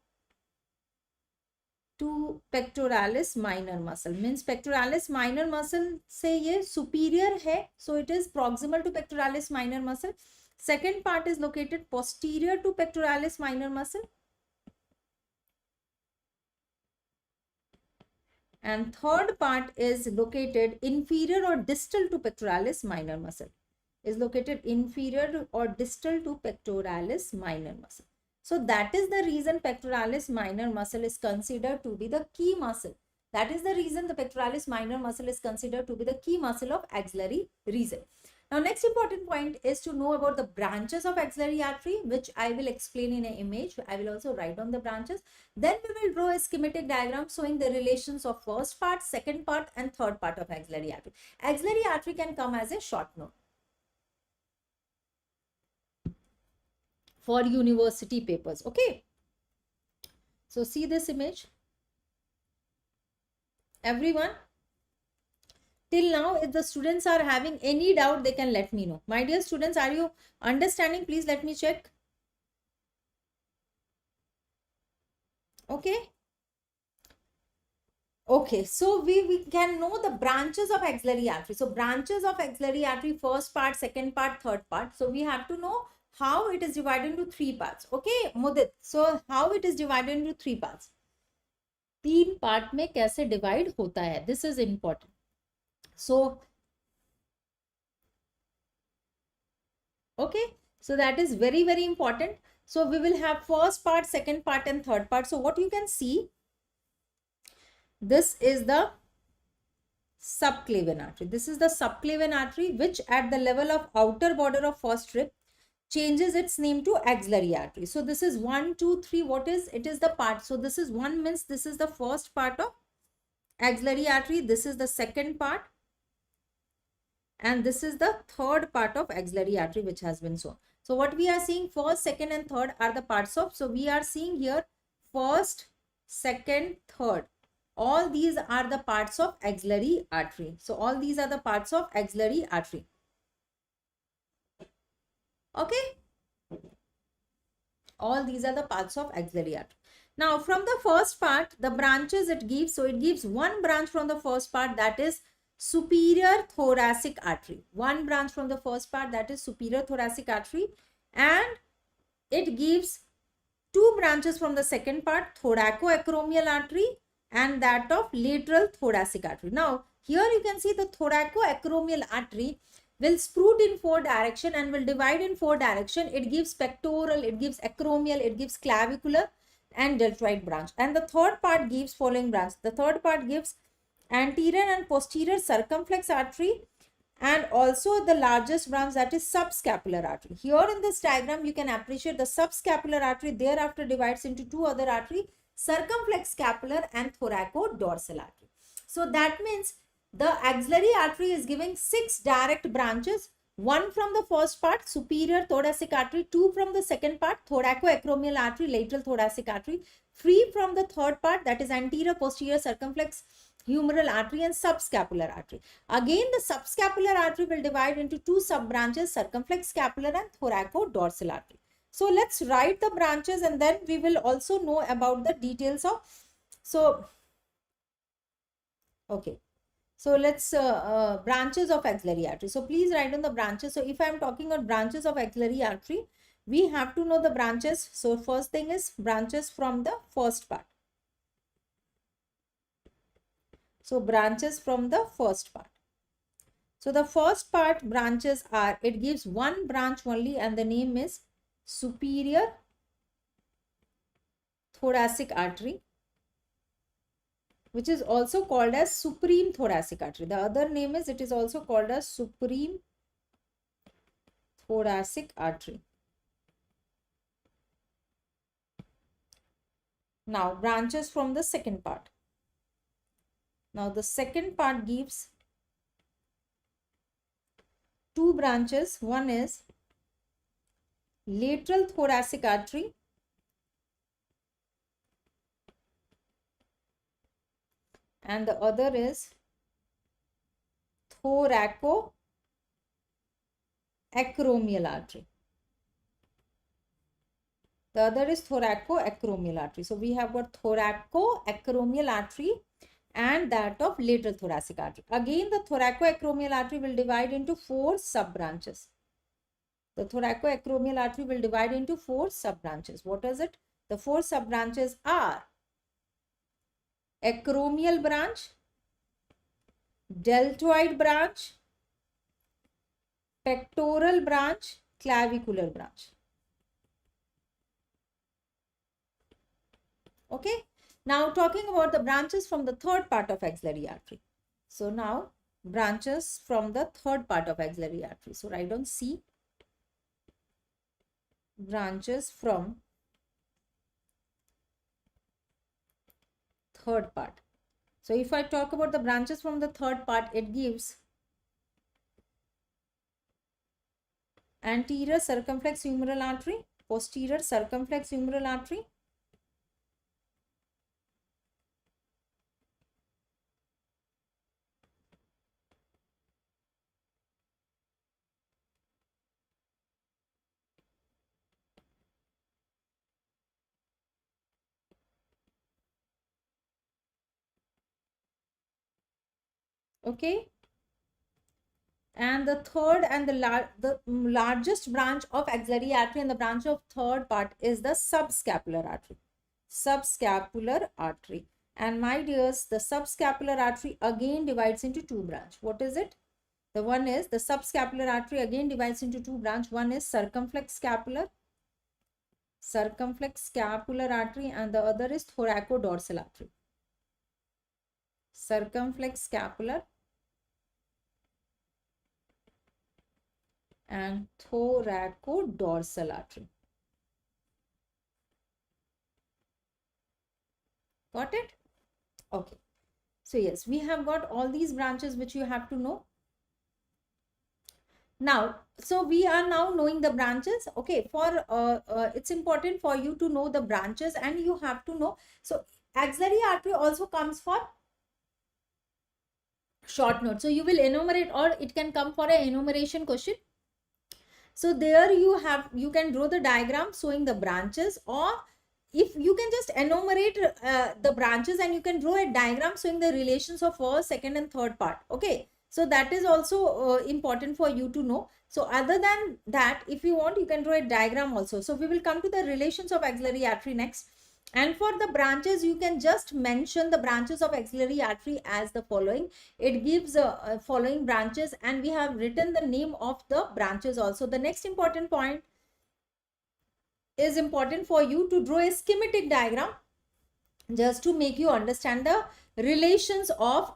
pectoralis minor muscle. Means pectoralis minor muscle से ये superior है, so it is proximal to pectoralis minor muscle. Second part is located posterior to pectoralis minor muscle. And third part is located inferior or distal to pectoralis minor muscle. So that is the reason pectoralis minor muscle is considered to be the key muscle. That is the reason the pectoralis minor muscle is considered to be the key muscle of axillary region. Now, next important point is to know about the branches of axillary artery, which I will explain in an image. I will also write down the branches. Then we will draw a schematic diagram showing the relations of first part, second part, and third part of axillary artery. Axillary artery can come as a short note for university papers. Okay. So see this image. Everyone. Till now, if the students are having any doubt, they can let me know. My dear students, are you understanding? Please let me check. Okay. Okay, so we can know the branches of axillary artery. So branches of axillary artery, first part, second part, third part. So we have to know how it is divided into three parts. Okay, Mudit. So how it is divided into three parts? तीन part में कैसे divide होता है, this is important. So okay, so that is very very important. So we will have first part, second part and third part. So what you can see, this is the subclavian artery. This is the subclavian artery, which at the level of outer border of first rib changes its name to axillary artery. So this is 1, 2, 3. What is it? Is the part. So this is 1 means this is the first part of axillary artery. This is the second part. And this is the third part of axillary artery which has been shown. So what we are seeing, first, second and third are the parts of. So we are seeing here first, second, third. All these are the parts of axillary artery. So all these are the parts of axillary artery. Okay. All these are the parts of axillary artery. Now from the first part, the branches it gives. So it gives one branch from the first part, that is superior thoracic artery. One branch from the first part, that is superior thoracic artery. And it gives two branches from the second part, thoracoacromial artery and that of lateral thoracic artery. Now here you can see the thoracoacromial artery will sprout in 4 direction and will divide in 4 direction. It gives pectoral, it gives acromial, it gives clavicular and deltoid branch. And the third part gives following branch. The third part gives anterior and posterior circumflex artery and also the largest branch, that is subscapular artery. Here in this diagram you can appreciate the subscapular artery thereafter divides into two other artery, circumflex scapular and thoracodorsal artery. So that means the axillary artery is giving 6 direct branches, one from the first part, superior thoracic artery, two from the second part, thoracoacromial artery, lateral thoracic artery, three from the third part, that is anterior, posterior, circumflex, humeral artery and subscapular artery. Again, the subscapular artery will divide into two sub branches, circumflex scapular and thoracodorsal artery. So let's write the branches and then we will also know about the details of. So, okay. So let's branches of axillary artery. So please write down the branches. So if I am talking about branches of axillary artery, we have to know the branches. So first thing is branches from the first part. So branches from the first part. So the first part branches are, it gives one branch only and the name is superior thoracic artery, which is also called as supreme thoracic artery. The other name is, it is also called as supreme thoracic artery. Now branches from the second part. Now the second part gives two branches. One is lateral thoracic artery and the other is thoracoacromial artery. The other is thoracoacromial artery. So we have got thoracoacromial artery and that of lateral thoracic artery. Again, the thoracoacromial artery will divide into 4 sub branches. The thoracoacromial artery will divide into 4 sub branches. What is it? The 4 sub branches are acromial branch, deltoid branch, pectoral branch, clavicular branch. Okay. Now talking about the branches from the third part of axillary artery. So now branches from the third part of axillary artery. So write down C. Branches from third part. So if I talk about the branches from the third part, it gives anterior circumflex humeral artery, posterior circumflex humeral artery, okay, and the third and the largest branch of axillary artery and the branch of third part is the subscapular artery. Subscapular artery. And my dears, the subscapular artery again divides into two branch. What is it? The one is the subscapular artery again divides into two branch. One is circumflex scapular artery, and the other is thoracodorsal artery. Circumflex scapular and thoracodorsal artery. Got it? Okay. So yes, we have got all these branches which you have to know. Now, so we are now knowing the branches. Okay, for it's important for you to know the branches, and you have to know. So axillary artery also comes for short note. So you will enumerate, or it can come for an enumeration question. So there you can draw the diagram showing the branches, or if you can just enumerate the branches and you can draw a diagram showing the relations of first, second and third part. Okay. So that is also important for you to know. So other than that, if you want, you can draw a diagram also. So we will come to the relations of axillary artery next. And for the branches, you can just mention the branches of axillary artery as the following. It gives following branches, and we have written the name of the branches also. The next important point is important for you to draw a schematic diagram just to make you understand the relations of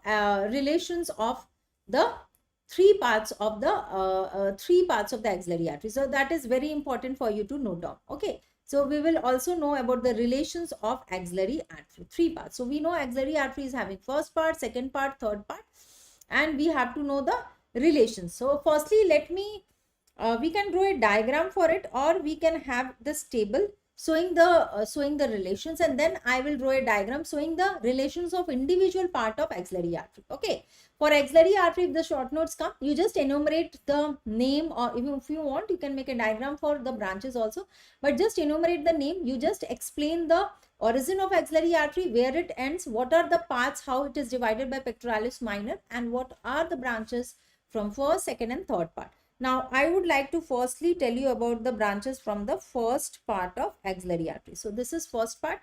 the three parts of the axillary artery. So that is very important for you to note down. Okay. So we will also know about the relations of axillary artery, three parts. So we know axillary artery is having first part, second part, third part, and we have to know the relations. So firstly, let me we can draw a diagram for it, or we can have this table showing the relations, and then I will draw a diagram showing the relations of individual part of axillary artery. Okay. For axillary artery, if the short notes come, you just enumerate the name, or if you want, you can make a diagram for the branches also, but just enumerate the name. You just explain the origin of axillary artery, where it ends, what are the parts, how it is divided by pectoralis minor, and what are the branches from first, second and third part. Now, I would like to firstly tell you about the branches from the first part of axillary artery. So, this is first part.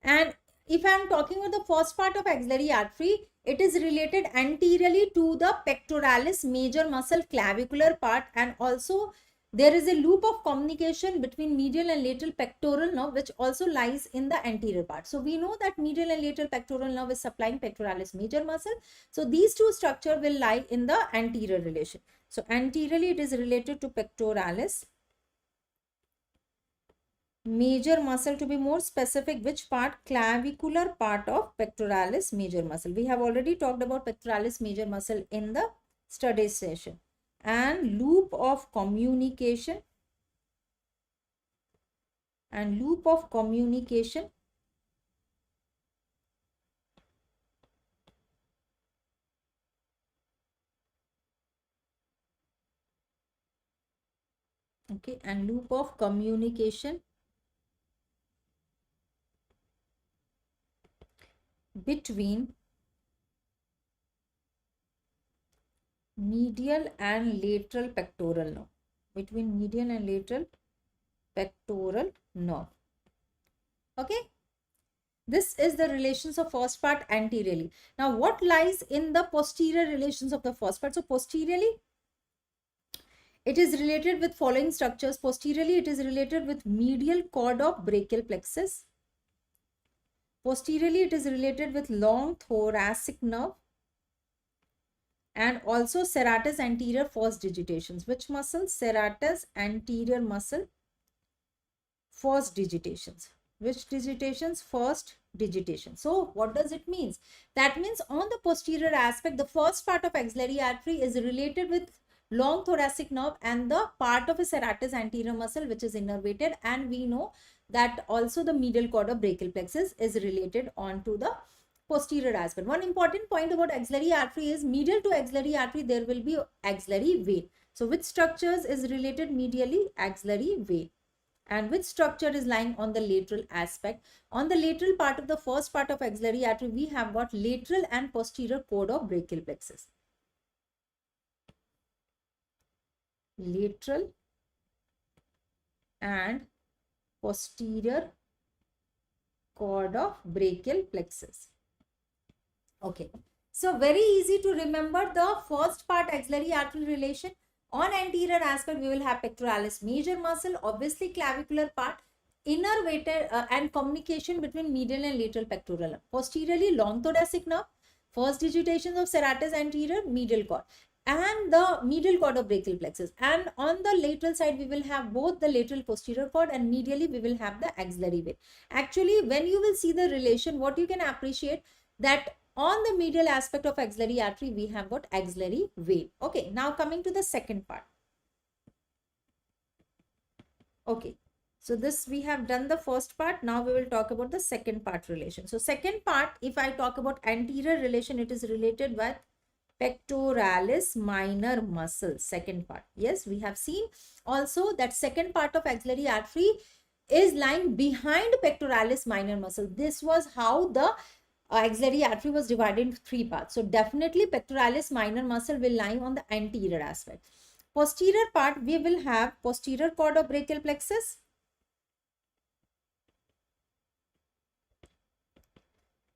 And if I am talking about the first part of axillary artery, it is related anteriorly to the pectoralis major muscle clavicular part, and also there is a loop of communication between medial and lateral pectoral nerve, which also lies in the anterior part. So we know that medial and lateral pectoral nerve is supplying pectoralis major muscle. So these two structures will lie in the anterior relation. So anteriorly it is related to pectoralis major muscle, to be more specific, which part? Clavicular part of pectoralis major muscle. We have already talked about pectoralis major muscle in the study session. And loop of communication okay, and loop of communication between medial and lateral pectoral nerve, Okay, this is the relations of first part anteriorly. Now what lies in the posterior relations of the first part? So posteriorly it is related with following structures. Posteriorly it is related with medial cord of brachial plexus. Posteriorly it is related with long thoracic nerve, and also serratus anterior first digitations. Which muscle? Serratus anterior muscle first digitations. Which digitations? First digitation. So what does it mean? That means on the posterior aspect, the first part of axillary artery is related with long thoracic nerve and the part of a serratus anterior muscle which is innervated, and we know that also the medial cord of brachial plexus is related onto the posterior aspect. One important point about axillary artery is medial to axillary artery there will be axillary vein. So which structures is related medially? Axillary vein. And which structure is lying on the lateral aspect? On the lateral part of the first part of axillary artery, we have got lateral and posterior cord of brachial plexus. Lateral and posterior cord of brachial plexus. Okay. So very easy to remember the first part, axillary artery relation. On anterior aspect, we will have pectoralis major muscle, obviously clavicular part, innervated and communication between medial and lateral pectoral. Posteriorly, long thoracic nerve, first digitations of serratus anterior, medial cord, and the medial cord of brachial plexus. And on the lateral side, we will have both the lateral posterior cord, and medially we will have the axillary vein. Actually, when you will see the relation, what you can appreciate that on the medial aspect of axillary artery, we have got axillary vein. Okay, now coming to the second part. Okay, so this we have done the first part. Now we will talk about the second part relation. So second part, if I talk about anterior relation, it is related with pectoralis minor muscle. Second part. Yes, we have seen also that second part of axillary artery is lying behind pectoralis minor muscle. This was how the axillary artery was divided into three parts. So definitely pectoralis minor muscle will lie on the anterior aspect. Posterior part, we will have posterior cord of brachial plexus,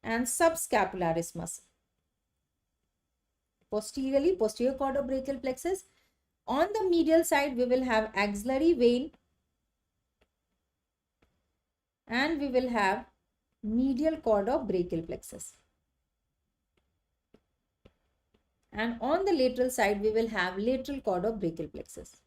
and subscapularis muscle. Posteriorly, posterior cord of brachial plexus. On the medial side, we will have axillary vein, and we will have medial cord of brachial plexus. And on the lateral side, we will have lateral cord of brachial plexus.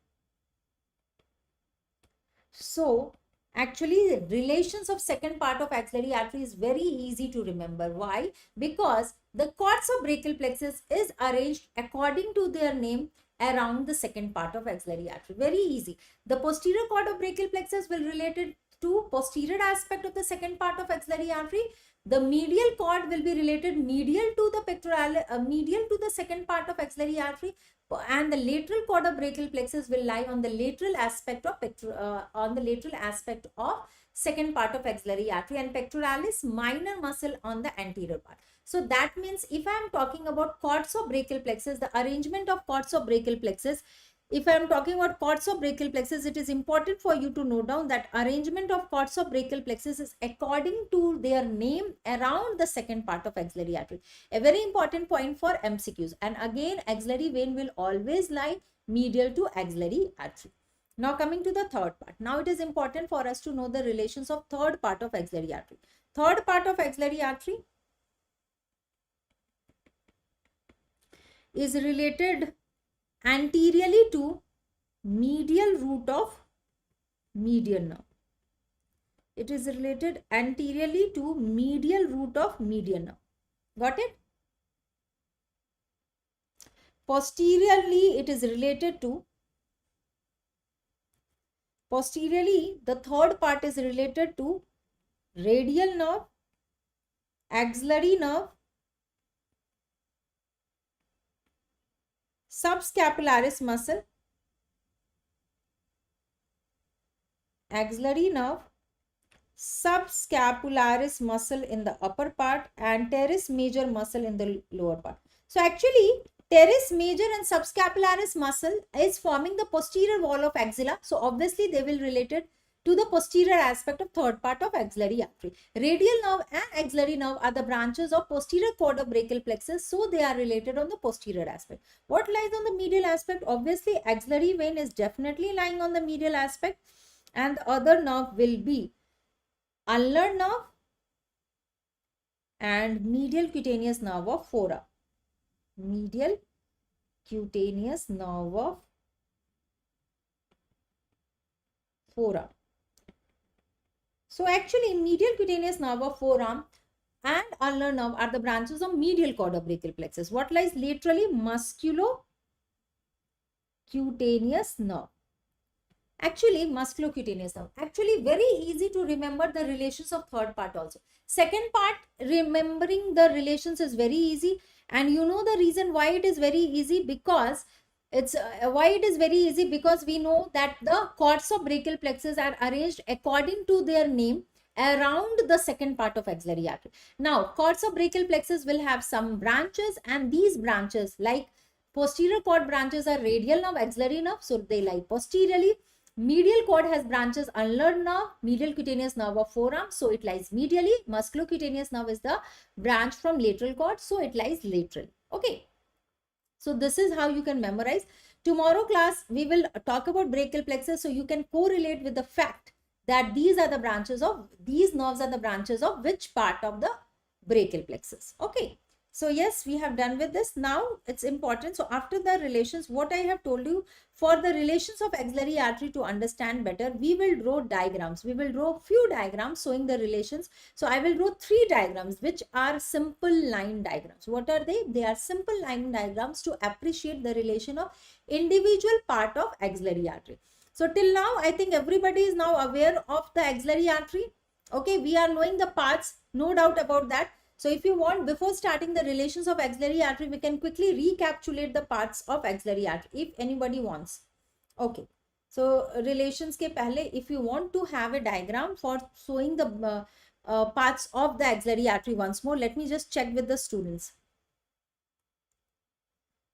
So, actually, the relations of second part of axillary artery is very easy to remember. Why? Because the cords of brachial plexus is arranged according to their name around the second part of axillary artery. Very easy. The posterior cord of brachial plexus will related to posterior aspect of the second part of axillary artery. The medial cord will be related medial to the pectoral, medial to the second part of axillary artery, and the lateral cord of brachial plexus will lie on the lateral aspect of second part of axillary artery, and pectoralis minor muscle on the anterior part. So that means if I am talking about cords of brachial plexus, the arrangement of cords of brachial plexus, if I am talking about cords of brachial plexus, it is important for you to note down that arrangement of cords of brachial plexus is according to their name around the second part of axillary artery. A very important point for MCQs. And again, axillary vein will always lie medial to axillary artery. Now coming to the third part. Now it is important for us to know the relations of third part of axillary artery. Third part of axillary artery is related anteriorly to medial root of median nerve. It is related anteriorly to medial root of median nerve. Got it? Posteriorly, it is related to, posteriorly, the third part is related to radial nerve, axillary nerve, subscapularis muscle, axillary nerve, subscapularis muscle in the upper part, and teres major muscle in the lower part. So actually, teres major and subscapularis muscle is forming the posterior wall of axilla. So obviously they will related to the posterior aspect of third part of axillary artery. Radial nerve and axillary nerve are the branches of posterior cord of brachial plexus, so they are related on the posterior aspect. What lies on the medial aspect? Obviously, axillary vein is definitely lying on the medial aspect, and the other nerve will be ulnar nerve and medial cutaneous nerve of fora. Medial cutaneous nerve of fora. So actually, medial cutaneous nerve of forearm and ulnar nerve are the branches of medial cord of brachial plexus. What lies laterally? Musculocutaneous nerve. Actually, musculocutaneous nerve. Actually, very easy to remember the relations of third part also. Second part, remembering the relations is very easy. And you know the reason why it is very easy, because because we know that the cords of brachial plexus are arranged according to their name around the second part of axillary artery. Now, cords of brachial plexus will have some branches, and these branches, like posterior cord branches, are radial nerve, axillary nerve, so they lie posteriorly. Medial cord has branches ulnar nerve, medial cutaneous nerve of forearm, so it lies medially. Musculocutaneous nerve is the branch from lateral cord, so it lies lateral. Okay. So this is how you can memorize. Tomorrow class, we will talk about brachial plexus, so you can correlate with the fact that these are the branches of, these nerves are the branches of which part of the brachial plexus. Okay. So yes, we have done with this. Now it's important. So after the relations, what I have told you, for the relations of axillary artery to understand better, we will draw diagrams. We will draw few diagrams showing the relations. So I will draw 3 diagrams which are simple line diagrams. What are they? They are simple line diagrams to appreciate the relation of individual part of axillary artery. So till now, I think everybody is now aware of the axillary artery. Okay, we are knowing the parts, no doubt about that. So if you want, before starting the relations of axillary artery, we can quickly recapitulate the parts of axillary artery if anybody wants. Okay. So relations ke pehle, if you want to have a diagram for showing the parts of the axillary artery once more, let me just check with the students.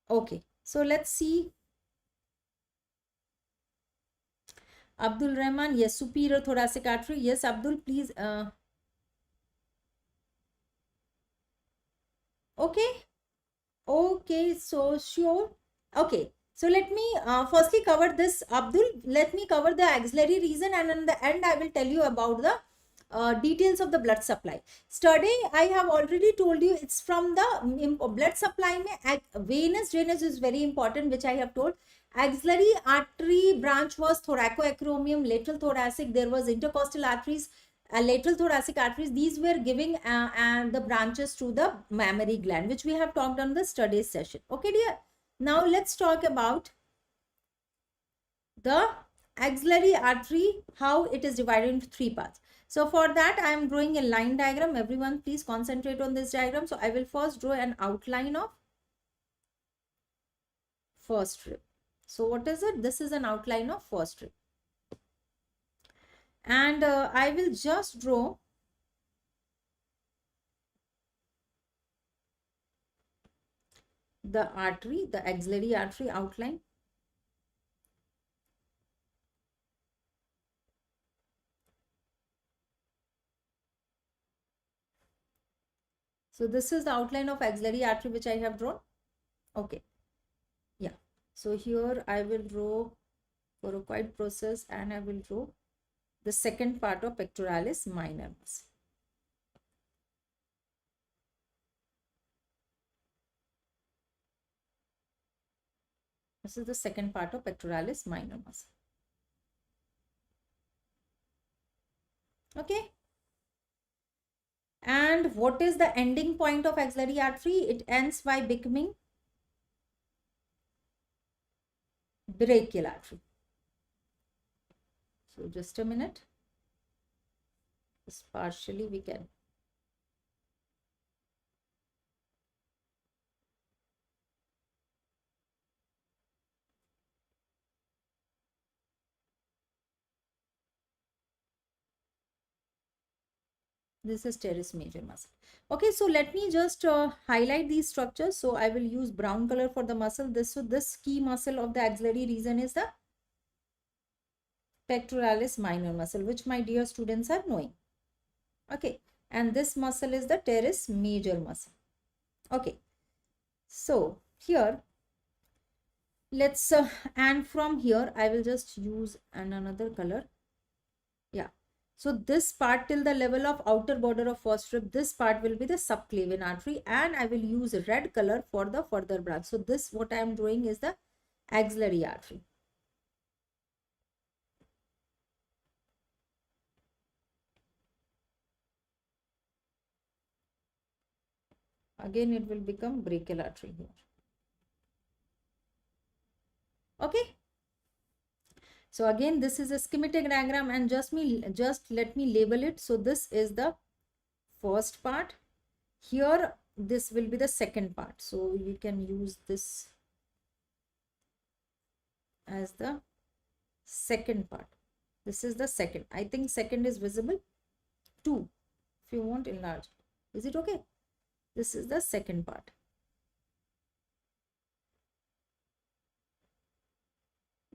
Okay. So let's see. Abdul Rahman, yes, superior thoracic artery. Yes, Abdul, please. Okay. Okay, so sure. Okay, so let me firstly cover this, Abdul. Let me cover the axillary reason, and in the end, I will tell you about the details of the blood supply. Study, I have already told you, it's from the blood supply. Venous drainage is very important, which I have told. Axillary artery branch was thoracoacromium, lateral thoracic. There was intercostal arteries, lateral thoracic arteries. These were giving and the branches to the mammary gland, which we have talked on the studies session. Okay, dear. Now let's talk about the axillary artery, how it is divided into 3 parts. So for that, I am drawing a line diagram. Everyone, please concentrate on this diagram. So I will first draw an outline of first rib. So what is it? This is an outline of first rib. And I will just draw the artery, the axillary artery outline. So this is the outline of axillary artery which I have drawn. Okay. Yeah. So here I will draw coracoid process, and I will draw the second part of pectoralis minor muscle. This is the second part of pectoralis minor muscle. Okay. And what is the ending point of axillary artery? It ends by becoming brachial artery. So just a minute. Just partially we can. This is teres major muscle. Okay, so let me just highlight these structures. So I will use brown color for the muscle. This key muscle of the axillary region is the pectoralis minor muscle, which my dear students are knowing. Okay, and this muscle is the teres major muscle. Okay, so here let's and from here I will just use another color. Yeah. So this part till the level of outer border of first rib, this part will be the subclavian artery, and I will use red color for the further branch. So this, what I am drawing, is the axillary artery. Again, it will become brachial artery here. Okay. So again, this is a schematic diagram, and just let me label it. So this is the first part. Here, this will be the second part. So you can use this as the second part. This is the second. I think second is visible. 2. If you want, enlarge. Is it okay? This is the second part.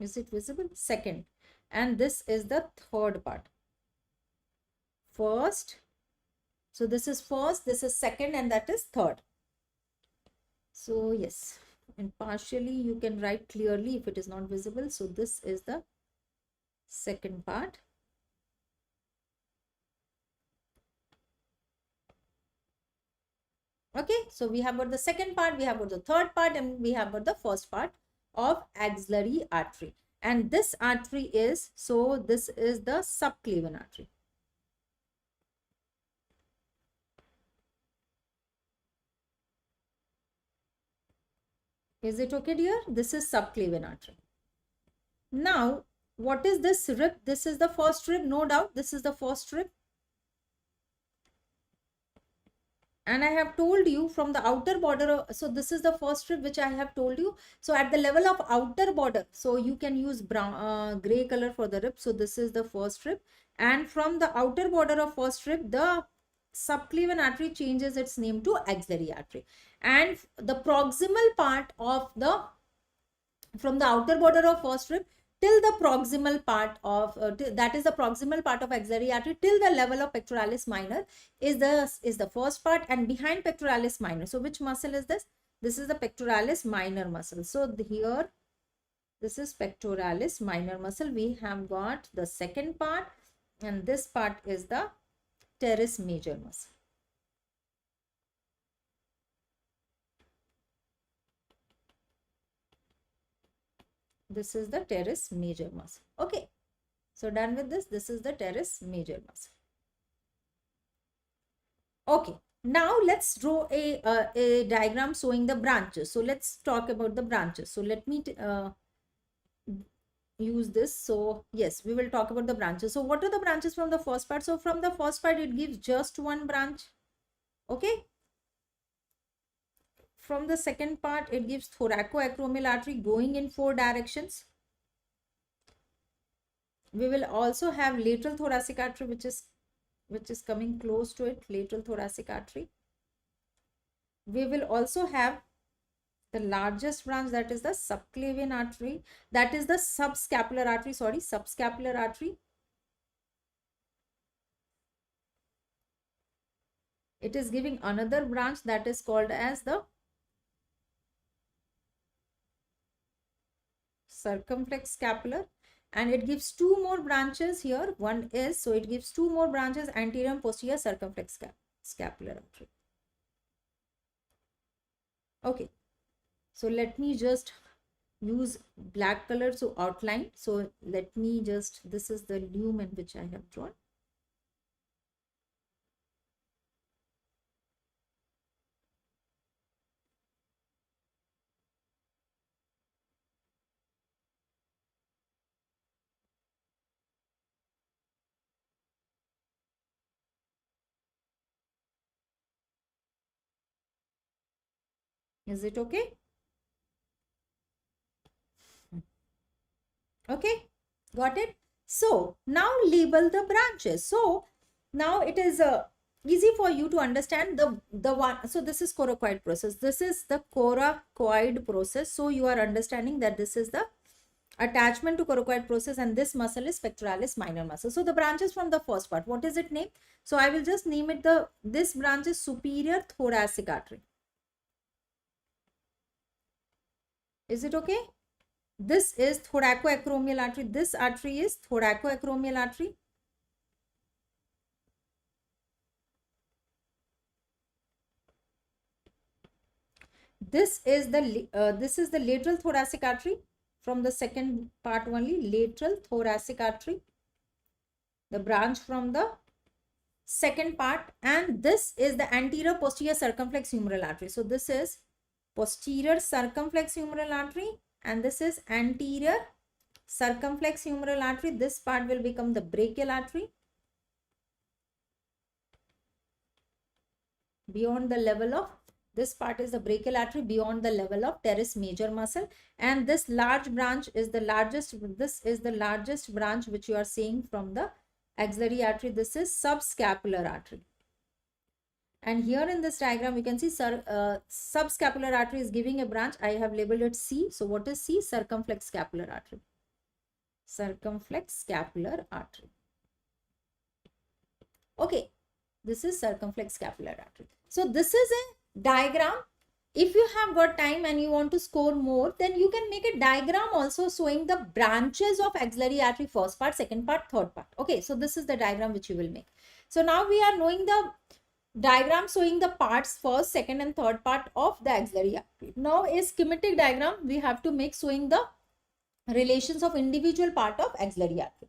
Is it visible? Second. and this is the third part. First, so this is first, this is second, and that is third. So yes, and partially you can write clearly if it is not visible. So this is the second part. Okay, so we have got the second part, we have got the third part, and we have got the first part of axillary artery. And this artery is, so this is the subclavian artery. Is it okay, dear? This is subclavian artery. Now, what is this rib? This is the first rib, no doubt. This is the first rib. And I have told you from the outer border, so this is the first rib which I have told you. So at the level of outer border, so you can use brown, gray color for the rib. So this is the first rib. And from the outer border of first rib, the subclavian artery changes its name to axillary artery. And the proximal part of the, from the outer border of first rib till the proximal part of that is the proximal part of axillary artery till the level of pectoralis minor is the first part, and behind pectoralis minor, so which muscle is this? This is the pectoralis minor muscle. So here this is pectoralis minor muscle. We have got the second part, and this part is the teres major muscle. This is the teres major muscle. Okay, so done with this. This is the teres major muscle. Okay, now let's draw a diagram showing the branches. So let's talk about the branches. So let me use this. So yes, we will talk about the branches. So what are the branches from the first part? So from the first part, it gives just one branch. Okay. From the second part, it gives thoracoacromial artery going in 4 directions. We will also have lateral thoracic artery, which is coming close to it, lateral thoracic artery. We will also have the largest branch, that is the subclavian artery, that is the subscapular artery, subscapular artery. It is giving another branch that is called as the circumflex scapular, and it gives 2 more branches here. One is, so it gives 2 more branches, anterior and posterior circumflex scapular artery. Okay, so let me just use black color to outline. So let me just, this is the lumen which I have drawn. Is it okay? Okay, got it? So now label the branches. So now it is easy for you to understand the one. So this is coracoid process. This is the coracoid process. So you are understanding that this is the attachment to coracoid process, and this muscle is pectoralis minor muscle. So the branches from the first part, what is it named? So I will just name it this branch is superior thoracic artery. Is it okay? This is thoracoacromial artery. This artery is thoracoacromial artery. This is the lateral thoracic artery. From the second part only, lateral thoracic artery, the branch from the second part. And this is the anterior posterior circumflex humeral artery. So this is posterior circumflex humeral artery, and this is anterior circumflex humeral artery. This part will become the brachial artery. Beyond the level of, this part is the brachial artery beyond the level of teres major muscle. And this large branch is the largest, this is the largest branch which you are seeing from the axillary artery. This is subscapular artery. And here in this diagram, you can see subscapular artery is giving a branch. I have labeled it C. So what is C? Circumflex scapular artery. circumflex scapular artery. Okay, this is circumflex scapular artery. So this is a diagram. If you have got time and you want to score more, then you can make a diagram also showing the branches of axillary artery, first part, second part, third part. Okay, so this is the diagram which you will make. So now we are knowing the diagram showing the parts, first, second and third part of the axillary artery. Now a schematic diagram we have to make showing the relations of individual part of axillary artery.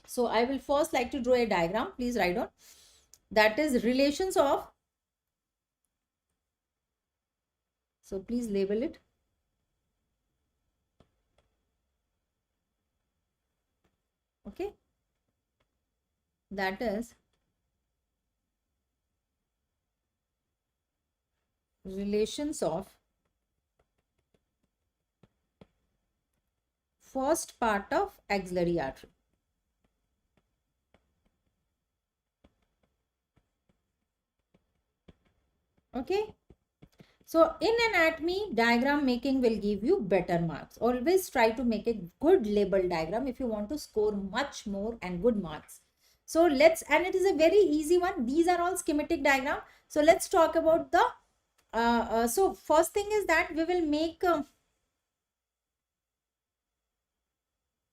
So I will first like to draw a diagram. Please write down. That is relations of. So please label it. Okay. That is relations of first part of axillary artery. Okay. So in anatomy, diagram making will give you better marks. Always try to make a good label diagram if you want to score much more and good marks. So let's, and it is a very easy one. These are all schematic diagram. So let's talk about the, so first thing is that we will make,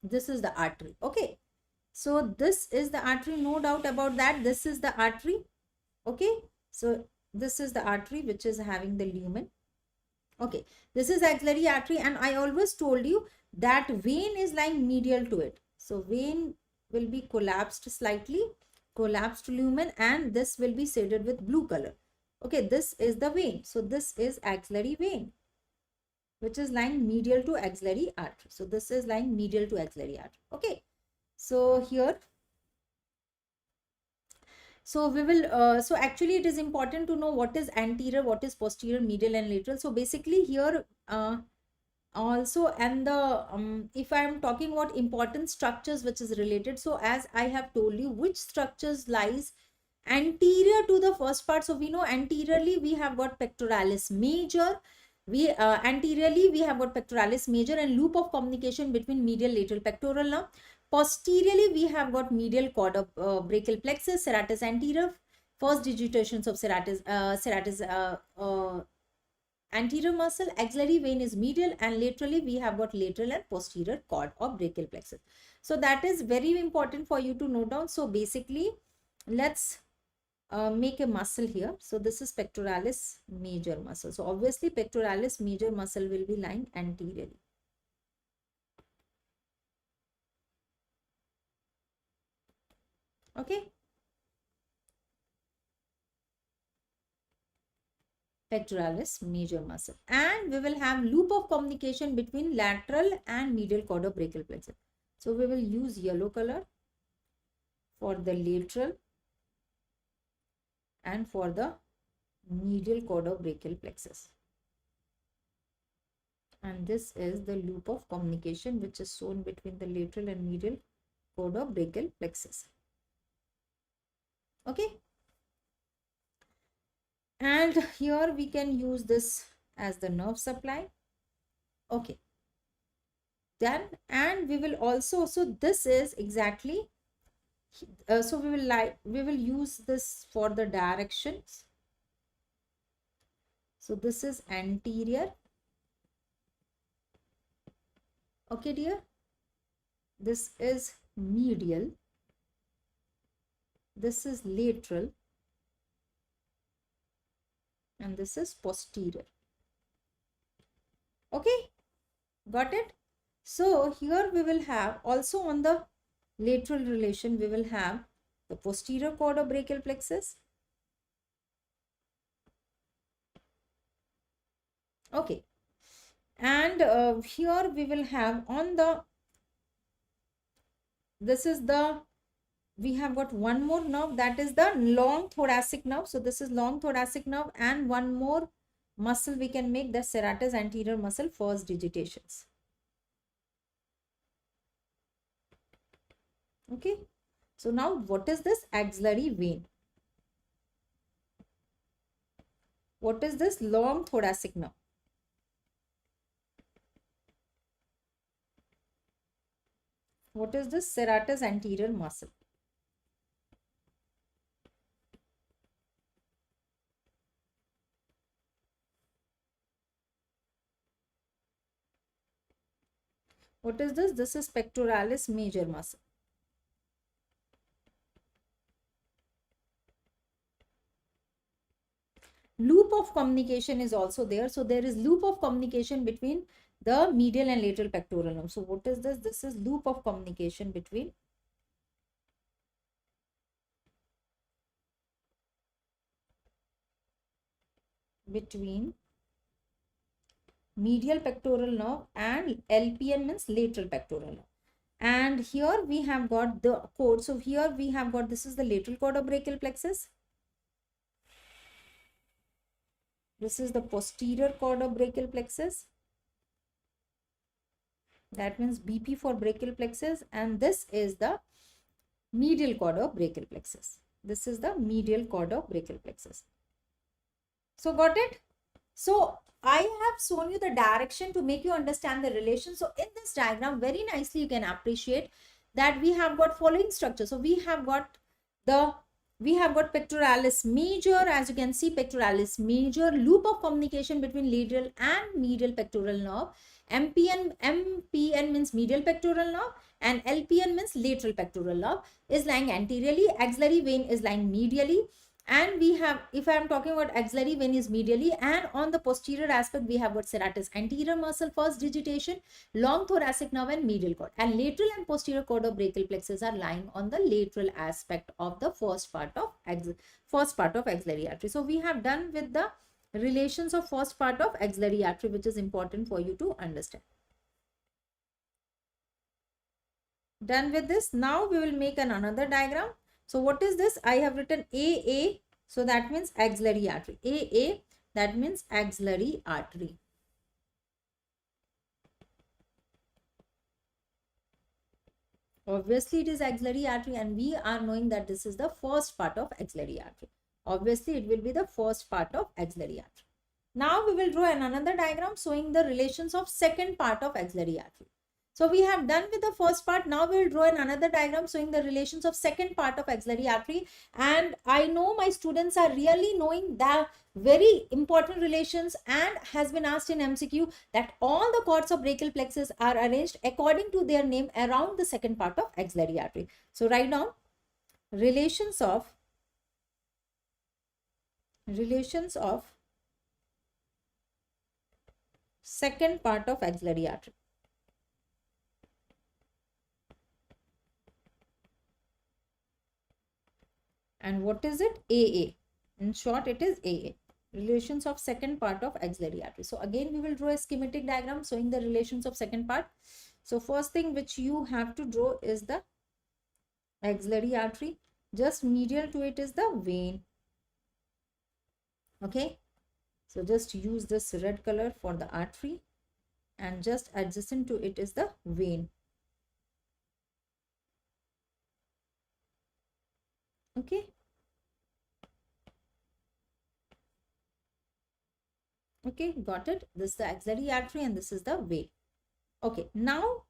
this is the artery. Okay. So this is the artery, no doubt about that. This is the artery. Okay. So this is the artery which is having the lumen. Okay, this is axillary artery, and I always told you that vein is lying medial to it. So vein will be collapsed slightly, collapsed lumen, and this will be shaded with blue color. Okay, this is the vein. So this is axillary vein, which is lying medial to axillary artery. So this is lying medial to axillary artery. Okay, so here, so we will, so actually it is important to know what is anterior, what is posterior, medial and lateral. So basically here also, and the, if I am talking about important structures which is related. So as I have told you, which structures lies anterior to the first part. So we know anteriorly we have got pectoralis major. We anteriorly we have got pectoralis major and loop of communication between medial lateral pectoral nerve. Posteriorly, we have got medial cord of brachial plexus, serratus anterior, first digitations of serratus anterior muscle. Axillary vein is medial, and laterally we have got lateral and posterior cord of brachial plexus. So that is very important for you to note down. So basically, let's make a muscle here. So this is pectoralis major muscle. So obviously, pectoralis major muscle will be lying anteriorly. Okay. Pectoralis major muscle, and we will have loop of communication between lateral and medial cord of brachial plexus. So we will use yellow color for the lateral and for the medial cord of brachial plexus. And this is the loop of communication which is shown between the lateral and medial cord of brachial plexus. Okay. And here we can use this as the nerve supply. Okay. Then, and we will also, so this is exactly, so we will use this for the directions. So this is anterior. Okay, dear. This is medial. This is lateral. And this is posterior. Okay, got it? So here we will have also on the lateral relation, we will have the posterior cord of brachial plexus. Okay, and here we will have on the, this is the, we have got one more nerve, that is the long thoracic nerve. So this is long thoracic nerve, and one more muscle we can make, the serratus anterior muscle, first digitations. Okay. So now what is this axillary vein? What is this long thoracic nerve? What is this? Serratus anterior muscle. What is this? This is pectoralis major muscle. Loop of communication is also there. So there is loop of communication between the medial and lateral pectoral nerve. So what is this? This is loop of communication between medial pectoral nerve and LPN means lateral pectoral nerve. And here we have got the cord. So here we have got, this is the lateral cord of brachial plexus. This is the posterior cord of brachial plexus. That means BP for brachial plexus. And this is the medial cord of brachial plexus. This is the medial cord of brachial plexus. So got it? So I have shown you the direction to make you understand the relation. So in this diagram, very nicely you can appreciate that we have got following structure. So we have got pectoralis major. As you can see, pectoralis major, loop of communication between lateral and medial pectoral nerve. MPN means medial pectoral nerve and LPN means lateral pectoral nerve is lying anteriorly. Axillary vein is lying medially. And we have, if I am talking about axillary vein is medially, and on the posterior aspect, we have got serratus anterior muscle, first digitation, long thoracic nerve and medial cord. And lateral and posterior cord of brachial plexus are lying on the lateral aspect of the first part of axillary artery. So we have done with the relations of first part of axillary artery, which is important for you to understand. Done with this. Now we will make another diagram. So what is this? I have written AA. So that means axillary artery. AA, that means axillary artery. Obviously it is axillary artery, and we are knowing that this is the first part of axillary artery. Obviously it will be the first part of axillary artery. Now we will draw another diagram showing the relations of second part of axillary artery. So we have done with the first part. Now we will draw another diagram showing the relations of second part of axillary artery. And I know my students are really knowing the very important relations, and has been asked in MCQ that all the cords of brachial plexus are arranged according to their name around the second part of axillary artery. So write down relations of second part of axillary artery. And what is it? AA. In short, it is AA. Relations of second part of axillary artery. So again, we will draw a schematic diagram showing the relations of second part. So first thing which you have to draw is the axillary artery. Just medial to it is the vein. Okay. So just use this red color for the artery, and just adjacent to it is the vein. Okay. Okay, got it. This is the axillary artery and this is the vein. Okay, now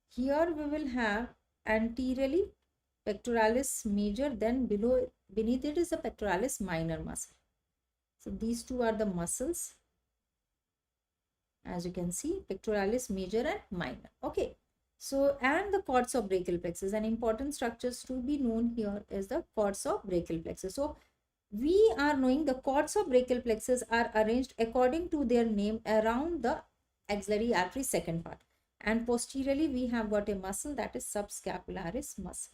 here we will have anteriorly pectoralis major, then beneath it is the pectoralis minor muscle. So these two are the muscles. As you can see, pectoralis major and minor. Okay. So, and the cords of brachial plexus, and important structures to be known here is the cords of brachial plexus. So, we are knowing the cords of brachial plexus are arranged according to their name around the axillary artery second part. And posteriorly, we have got a muscle, that is subscapularis muscle.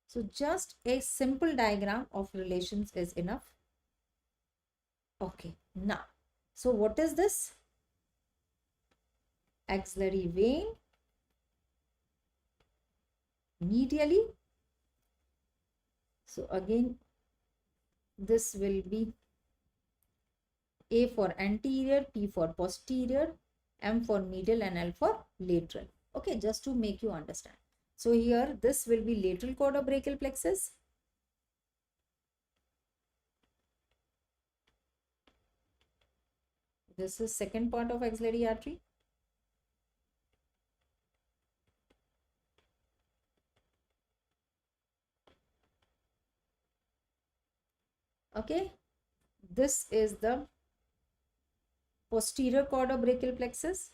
So, just a simple diagram of relations is enough. Okay, now, so what is this? Axillary vein medially. So again, this will be A for anterior, P for posterior, M for medial and L for lateral. Okay, just to make you understand. So here this will be lateral cord of brachial plexus. This is second part of axillary artery. Okay, this is the posterior cord of brachial plexus.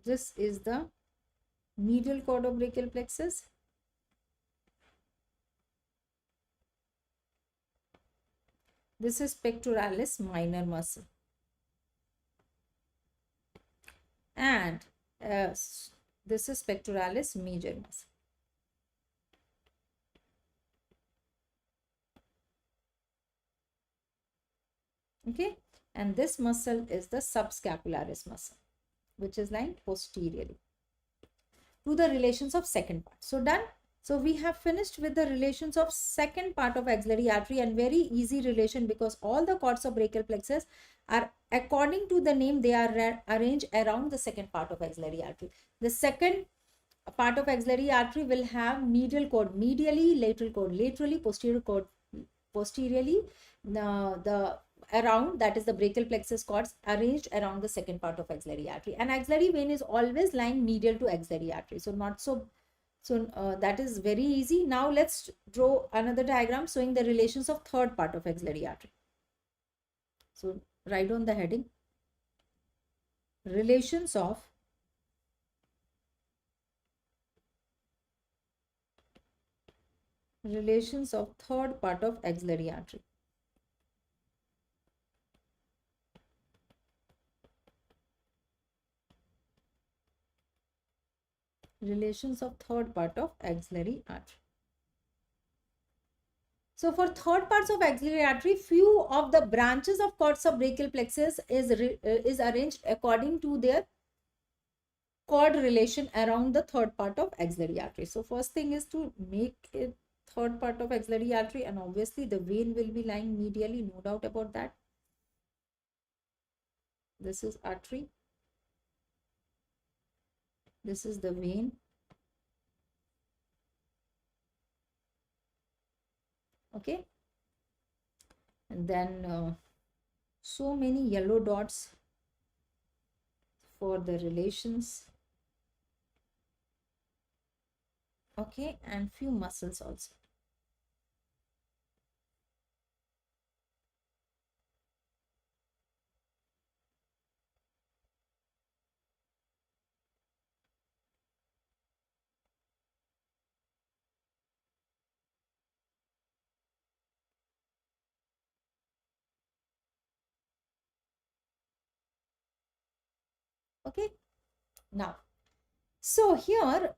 This is the medial cord of brachial plexus. This is pectoralis minor muscle. And this is pectoralis major muscle. Okay, and this muscle is the subscapularis muscle, which is lying posteriorly. To the relations of second part. So done. So we have finished with the relations of second part of axillary artery, and very easy relation because all the cords of brachial plexus are, according to the name, they are arranged around the second part of axillary artery. The second part of axillary artery will have medial cord medially, lateral cord laterally, posterior cord posteriorly. The around, that is the brachial plexus cords, arranged around the second part of axillary artery, and axillary vein is always lying medial to axillary artery, so not so that is very easy. Now let's draw another diagram showing the relations of third part of axillary artery. So write on the heading, relations of third part of axillary artery. Relations of third part of axillary artery. So for third parts of axillary artery, few of the branches of cords of brachial plexus is arranged according to their cord relation around the third part of axillary artery. So first thing is to make it third part of axillary artery, and obviously the vein will be lying medially, no doubt about that. This is artery. This is the vein. Okay. And then so many yellow dots for the relations. Okay. And few muscles also. Okay. Now, so here,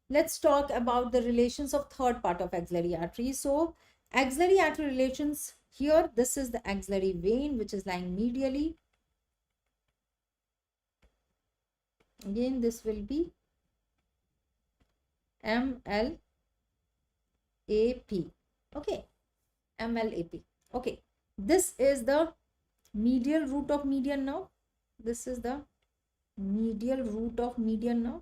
let's talk about the relations of third part of axillary artery. So axillary artery relations here, this is the axillary vein, which is lying medially. Again, this will be MLAP. Okay, MLAP. Okay, this is the medial root of median nerve. This is the medial root of median nerve.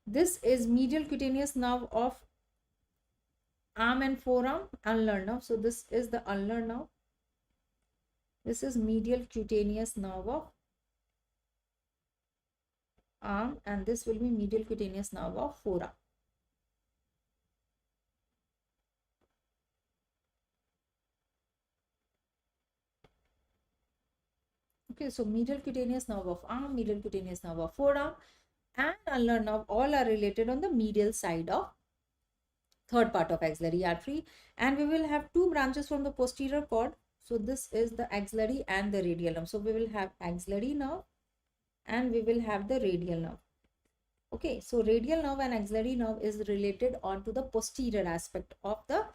This is medial cutaneous nerve of arm and forearm, ulnar nerve. So this is the ulnar nerve. This is medial cutaneous nerve of arm, and this will be medial cutaneous nerve of forearm. Okay, so medial cutaneous nerve of arm, medial cutaneous nerve of forearm, and ulnar nerve all are related on the medial side of third part of axillary artery, and we will have two branches from the posterior cord. So this is the axillary and the radial nerve. So we will have axillary nerve and we will have the radial nerve. Okay, so radial nerve and axillary nerve is related onto the posterior aspect of the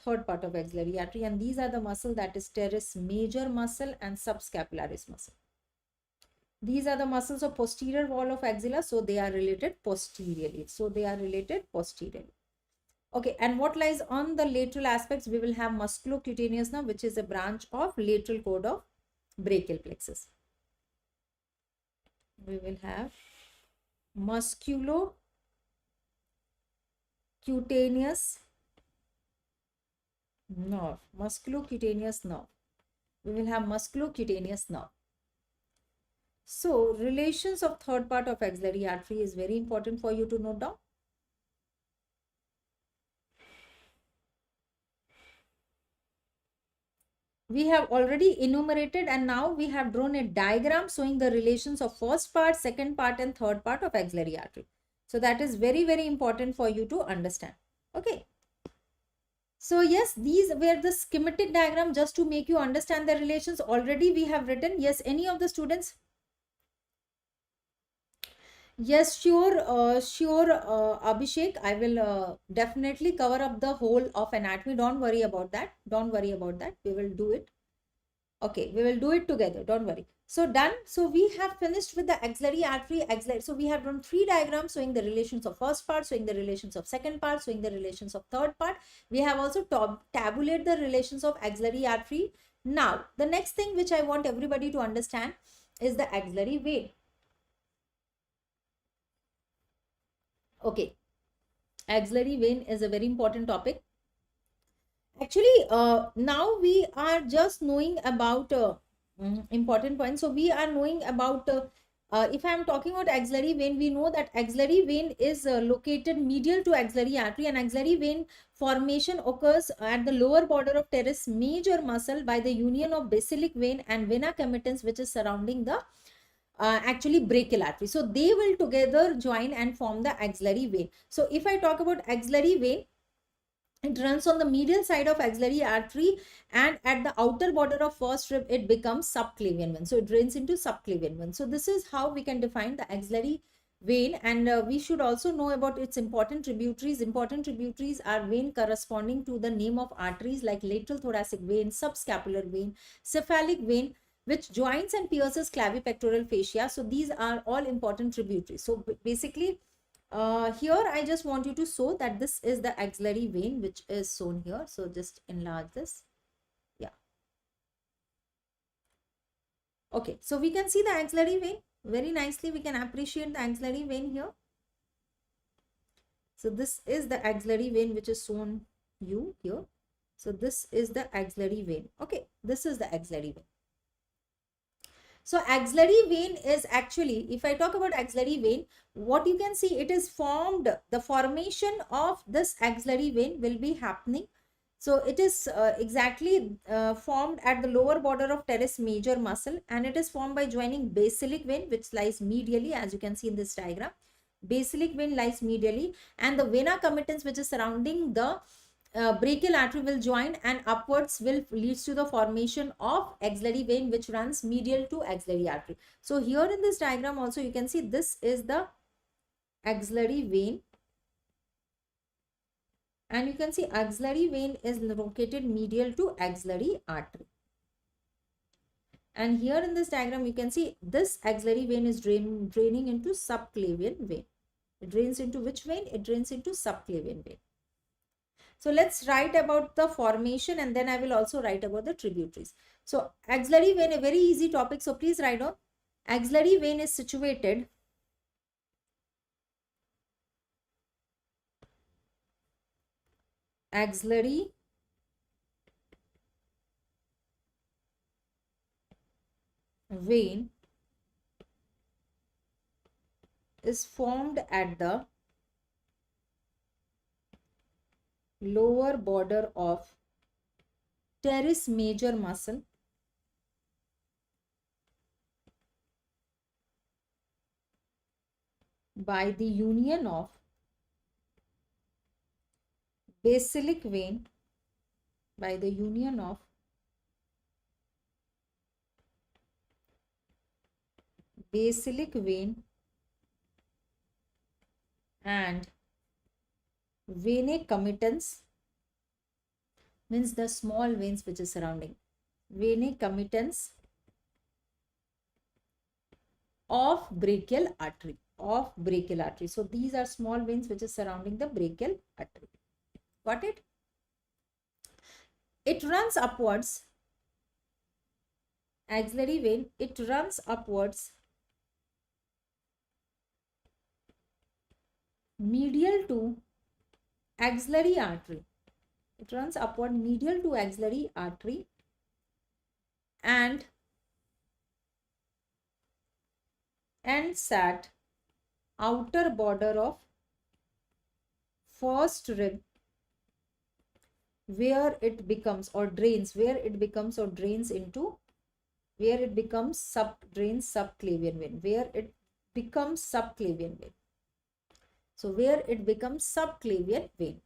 third part of axillary artery, and these are the muscle, that is teres major muscle and subscapularis muscle. These are the muscles of posterior wall of axilla, so they are related posteriorly. Okay, and what lies on the lateral aspects? We will have musculocutaneous nerve, which is a branch of lateral cord of brachial plexus. We will have musculocutaneous nerve. We will have musculocutaneous nerve. So relations of third part of axillary artery is very important for you to note down. We have already enumerated and now we have drawn a diagram showing the relations of first part, second part and third part of axillary artery. So that is very, very important for you to understand. Okay. So yes, these were the schematic diagram just to make you understand the relations. Already we have written. Yes, any of the students? Yes, sure, Abhishek. I will definitely cover up the whole of anatomy. Don't worry about that. Don't worry about that. We will do it. Okay, we will do it together. Don't worry. So done. So we have finished with the axillary artery. Axillary. So we have done 3 diagrams showing the relations of first part, showing the relations of second part, showing the relations of third part. We have also tabulated the relations of axillary artery. Now, the next thing which I want everybody to understand is the axillary vein. Okay, axillary vein is a very important topic. Actually, now we are just knowing about important points. So we are knowing about, if I am talking about axillary vein, we know that axillary vein is located medial to axillary artery, and axillary vein formation occurs at the lower border of teres major muscle by the union of basilic vein and vena comitans, which is surrounding the actually brachial artery. So they will together join and form the axillary vein. So if I talk about axillary vein, it runs on the medial side of axillary artery, and at the outer border of first rib it becomes subclavian vein. So it drains into subclavian vein. So this is how we can define the axillary vein, and we should also know about its important tributaries. Important tributaries are vein corresponding to the name of arteries like lateral thoracic vein, subscapular vein, cephalic vein, which joins and pierces clavipectoral fascia. So these are all important tributaries. So basically, here I just want you to show that this is the axillary vein which is shown here. So just enlarge this. Yeah. Okay. So we can see the axillary vein very nicely. We can appreciate the axillary vein here. So this is the axillary vein which is shown you here. So this is the axillary vein. Okay. This is the axillary vein. So axillary vein is actually, if I talk about axillary vein, what you can see, it is formed, the formation of this axillary vein will be happening. So it is exactly formed at the lower border of teres major muscle, and it is formed by joining basilic vein, which lies medially, as you can see in this diagram. Basilic vein lies medially, and the vena comitans, which is surrounding the brachial artery, will join and upwards will leads to the formation of axillary vein, which runs medial to axillary artery. So here in this diagram also you can see this is the axillary vein, and you can see axillary vein is located medial to axillary artery. And here in this diagram you can see this axillary vein is draining into subclavian vein. It drains into which vein? It drains into subclavian vein. So let's write about the formation, and then I will also write about the tributaries. So axillary vein, a very easy topic. So please write down. Axillary vein is situated axillary vein is formed at the lower border of teres major muscle by the union of basilic vein, by the union of basilic vein and venae comitans, means the small veins which is surrounding, venae comitans of brachial artery, of brachial artery. So these are small veins which is surrounding the brachial artery. Got it? It runs upwards, axillary vein, it runs upwards medial to axillary artery. It runs upward medial to axillary artery, and ends at outer border of first rib, where it becomes or drains, into, where it becomes subclavian vein, where it becomes subclavian vein. So where it becomes subclavian vein.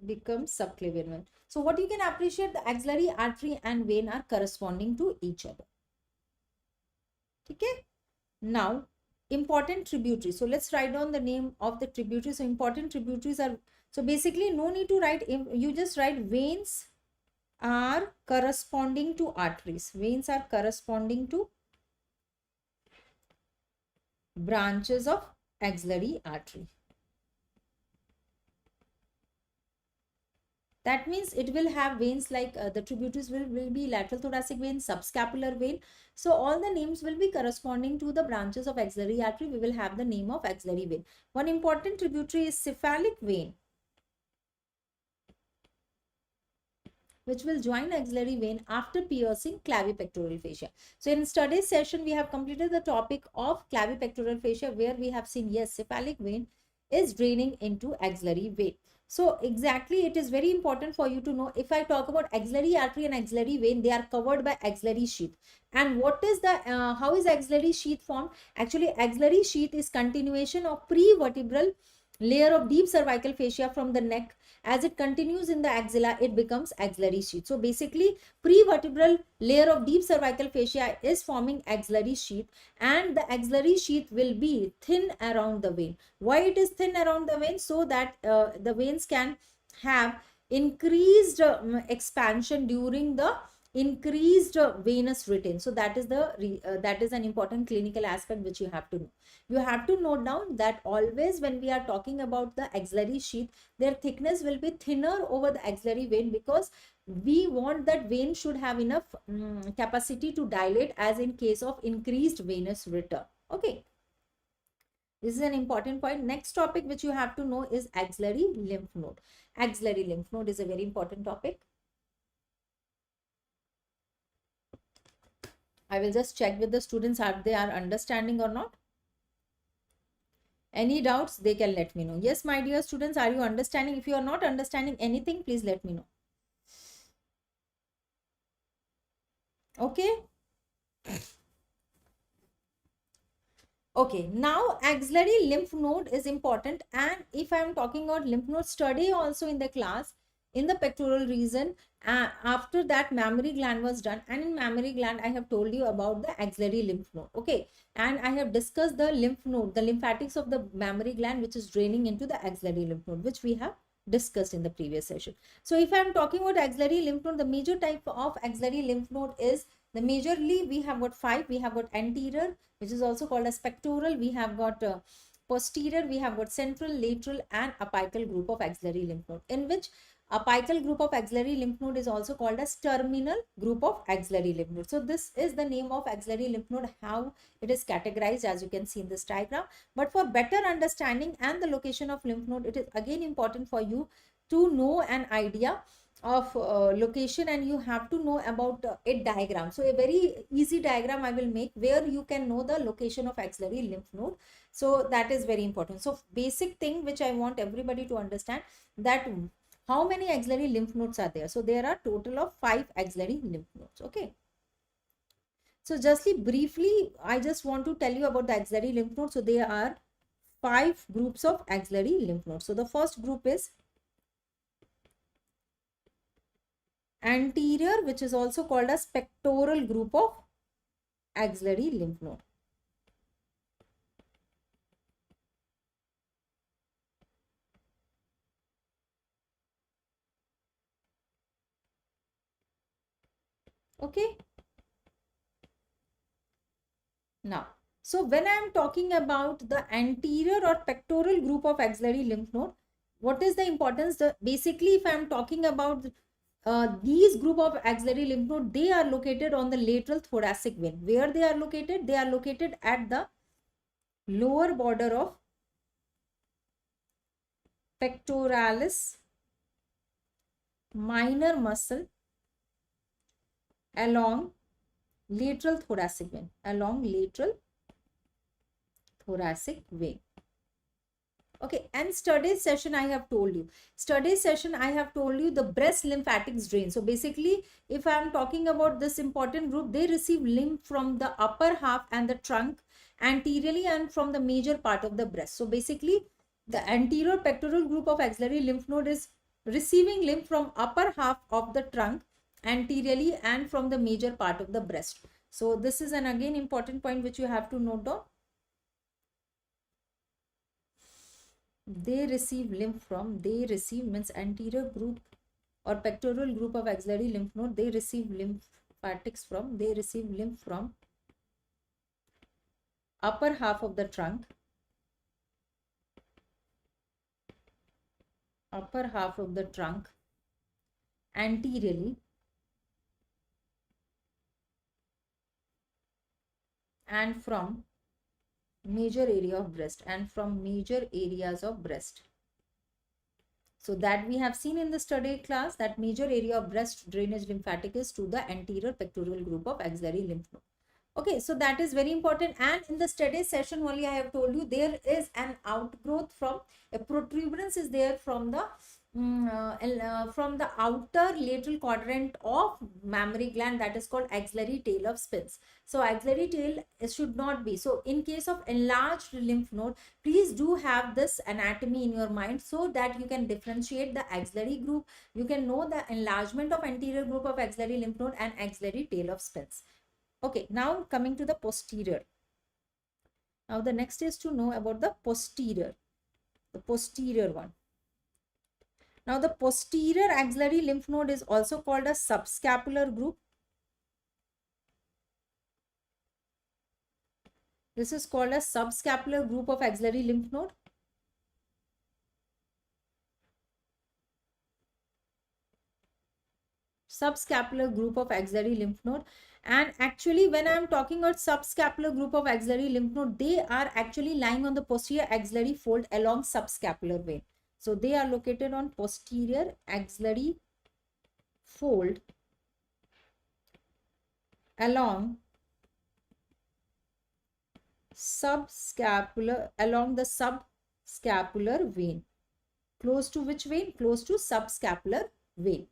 Becomes subclavian vein. So what you can appreciate, the axillary artery and vein are corresponding to each other. Okay. Now, important tributaries. So let's write down the name of the tributaries. So important tributaries are, so basically no need to write, you just write veins are corresponding to arteries. Veins are corresponding to branches of axillary artery. That means it will have veins like the tributaries will be lateral thoracic vein, subscapular vein. So all the names will be corresponding to the branches of axillary artery. We will have the name of axillary vein. One important tributary is cephalic vein, which will join axillary vein after piercing clavipectoral fascia. So in today's session, we have completed the topic of clavipectoral fascia, where we have seen, yes, cephalic vein is draining into axillary vein. So exactly, it is very important for you to know, if I talk about axillary artery and axillary vein, they are covered by axillary sheath. And what is the, how is axillary sheath formed? Actually, axillary sheath is continuation of prevertebral layer of deep cervical fascia from the neck. As it continues in the axilla, it becomes axillary sheath. So basically, prevertebral layer of deep cervical fascia is forming axillary sheath, and the axillary sheath will be thin around the vein. Why it is thin around the vein? So that the veins can have increased expansion during the increased venous return. So that is that is an important clinical aspect which you have to know. You have to note down that always when we are talking about the axillary sheath, their thickness will be thinner over the axillary vein, because we want that vein should have enough capacity to dilate, as in case of increased venous return. Okay. This is an important point. Next topic which you have to know is axillary lymph node. Axillary lymph node is a very important topic. I will just check with the students if they are understanding or not. Any doubts, they can let me know. Yes, my dear students, are you understanding? If you are not understanding anything, please let me know. Okay. Okay, now axillary lymph node is important, and if I am talking about lymph node study also in the class, in the pectoral region, after that mammary gland was done, and in mammary gland I have told you about the axillary lymph node. Okay, and I have discussed the lymph node, the lymphatics of the mammary gland, which is draining into the axillary lymph node, which we have discussed in the previous session. So if I am talking about axillary lymph node, the major type of axillary lymph node is, the majorly we have got 5. We have got anterior, which is also called as pectoral. We have got posterior, we have got central, lateral, and apical group of axillary lymph node, in which apical group of axillary lymph node is also called as terminal group of axillary lymph node. So this is the name of axillary lymph node, how it is categorized, as you can see in this diagram. But for better understanding and the location of lymph node, it is again important for you to know an idea of location, and you have to know about a diagram. So a very easy diagram I will make, where you can know the location of axillary lymph node. So that is very important. So basic thing which I want everybody to understand, that how many axillary lymph nodes are there? So there are total of 5 axillary lymph nodes. Okay. So justly briefly, I just want to tell you about the axillary lymph nodes. So there are 5 groups of axillary lymph nodes. So the first group is anterior, which is also called as pectoral group of axillary lymph node. Okay. Now, so when I am talking about the anterior or pectoral group of axillary lymph node, what is the importance? Basically, if I am talking about these group of axillary lymph node, they are located on the lateral thoracic vein. Where they are located? They are located at the lower border of pectoralis minor muscle along lateral thoracic vein, along lateral thoracic vein. Okay, and study session I have told you. Study session I have told you the breast lymphatics drain. So basically, if I am talking about this important group, they receive lymph from the upper half and the trunk anteriorly and from the major part of the breast. So basically, the anterior pectoral group of axillary lymph node is receiving lymph from upper half of the trunk anteriorly and from the major part of the breast. So this is an again important point which you have to note down. They receive lymph from, they receive means anterior group or pectoral group of axillary lymph node, they receive lymphatics from, they receive lymph from upper half of the trunk, upper half of the trunk anteriorly and from major area of breast and from major areas of breast. So that we have seen in the study class that major area of breast drainage lymphatic is to the anterior pectoral group of axillary lymph node. Okay, so that is very important. And in the study session only I have told you there is an outgrowth from a protuberance is there from the outer lateral quadrant of mammary gland, that is called axillary tail of Spence. So axillary tail should not be. So in case of enlarged lymph node, please do have this anatomy in your mind so that you can differentiate the axillary group. You can know the enlargement of anterior group of axillary lymph node and axillary tail of Spence. Okay, now coming to the posterior. Now the next is to know about the posterior one. Now the posterior axillary lymph node is also called a subscapular group. This is called a subscapular group of axillary lymph node. Subscapular group of axillary lymph node. And actually when I am talking about subscapular group of axillary lymph node, they are actually lying on the posterior axillary fold along subscapular vein. So they are located on posterior axillary fold along along the subscapular vein. Close to which vein? Close to subscapular vein.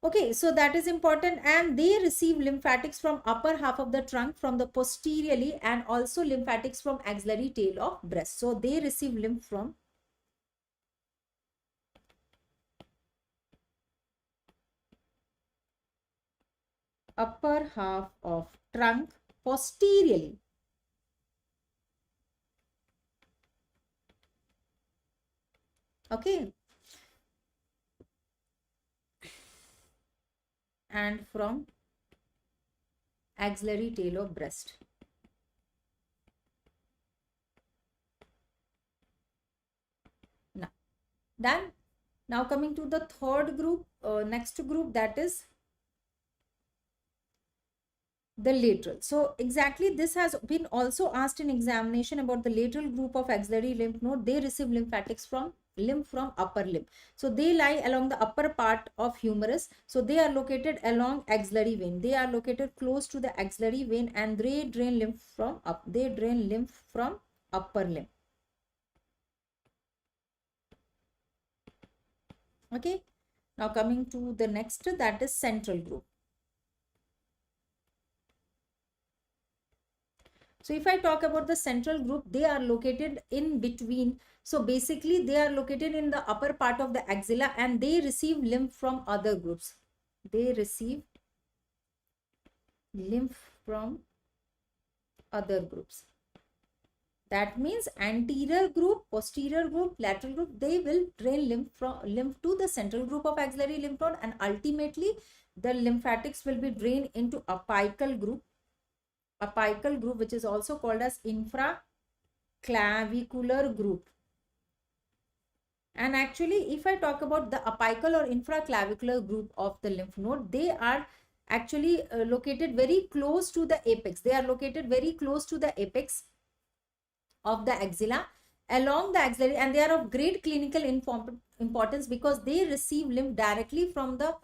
Okay, so that is important, and they receive lymphatics from upper half of the trunk from the posteriorly and also lymphatics from axillary tail of breast. So they receive lymph from upper half of trunk posteriorly. Okay. And from axillary tail of breast. Now, done. Now coming to the third group, next group, that is the lateral. So exactly this has been also asked in examination about the lateral group of axillary lymph node. They receive lymphatics from lymph from upper limb. So they lie along the upper part of humerus. So they are located along axillary vein. They are located close to the axillary vein and they drain lymph from up. They drain lymph from upper limb. Okay. Now coming to the next, that is central group. So if I talk about the central group, they are located in between. So basically they are located in the upper part of the axilla and they receive lymph from other groups. They receive lymph from other groups. That means anterior group, posterior group, lateral group, they will drain lymph to the central group of axillary lymph node, and ultimately the lymphatics will be drained into apical group. Apical group, which is also called as infraclavicular group. And actually if I talk about the apical or infraclavicular group of the lymph node, they are actually located very close to the apex. They are located very close to the apex of the axilla, along the axillary, and they are of great clinical importance because they receive lymph directly from the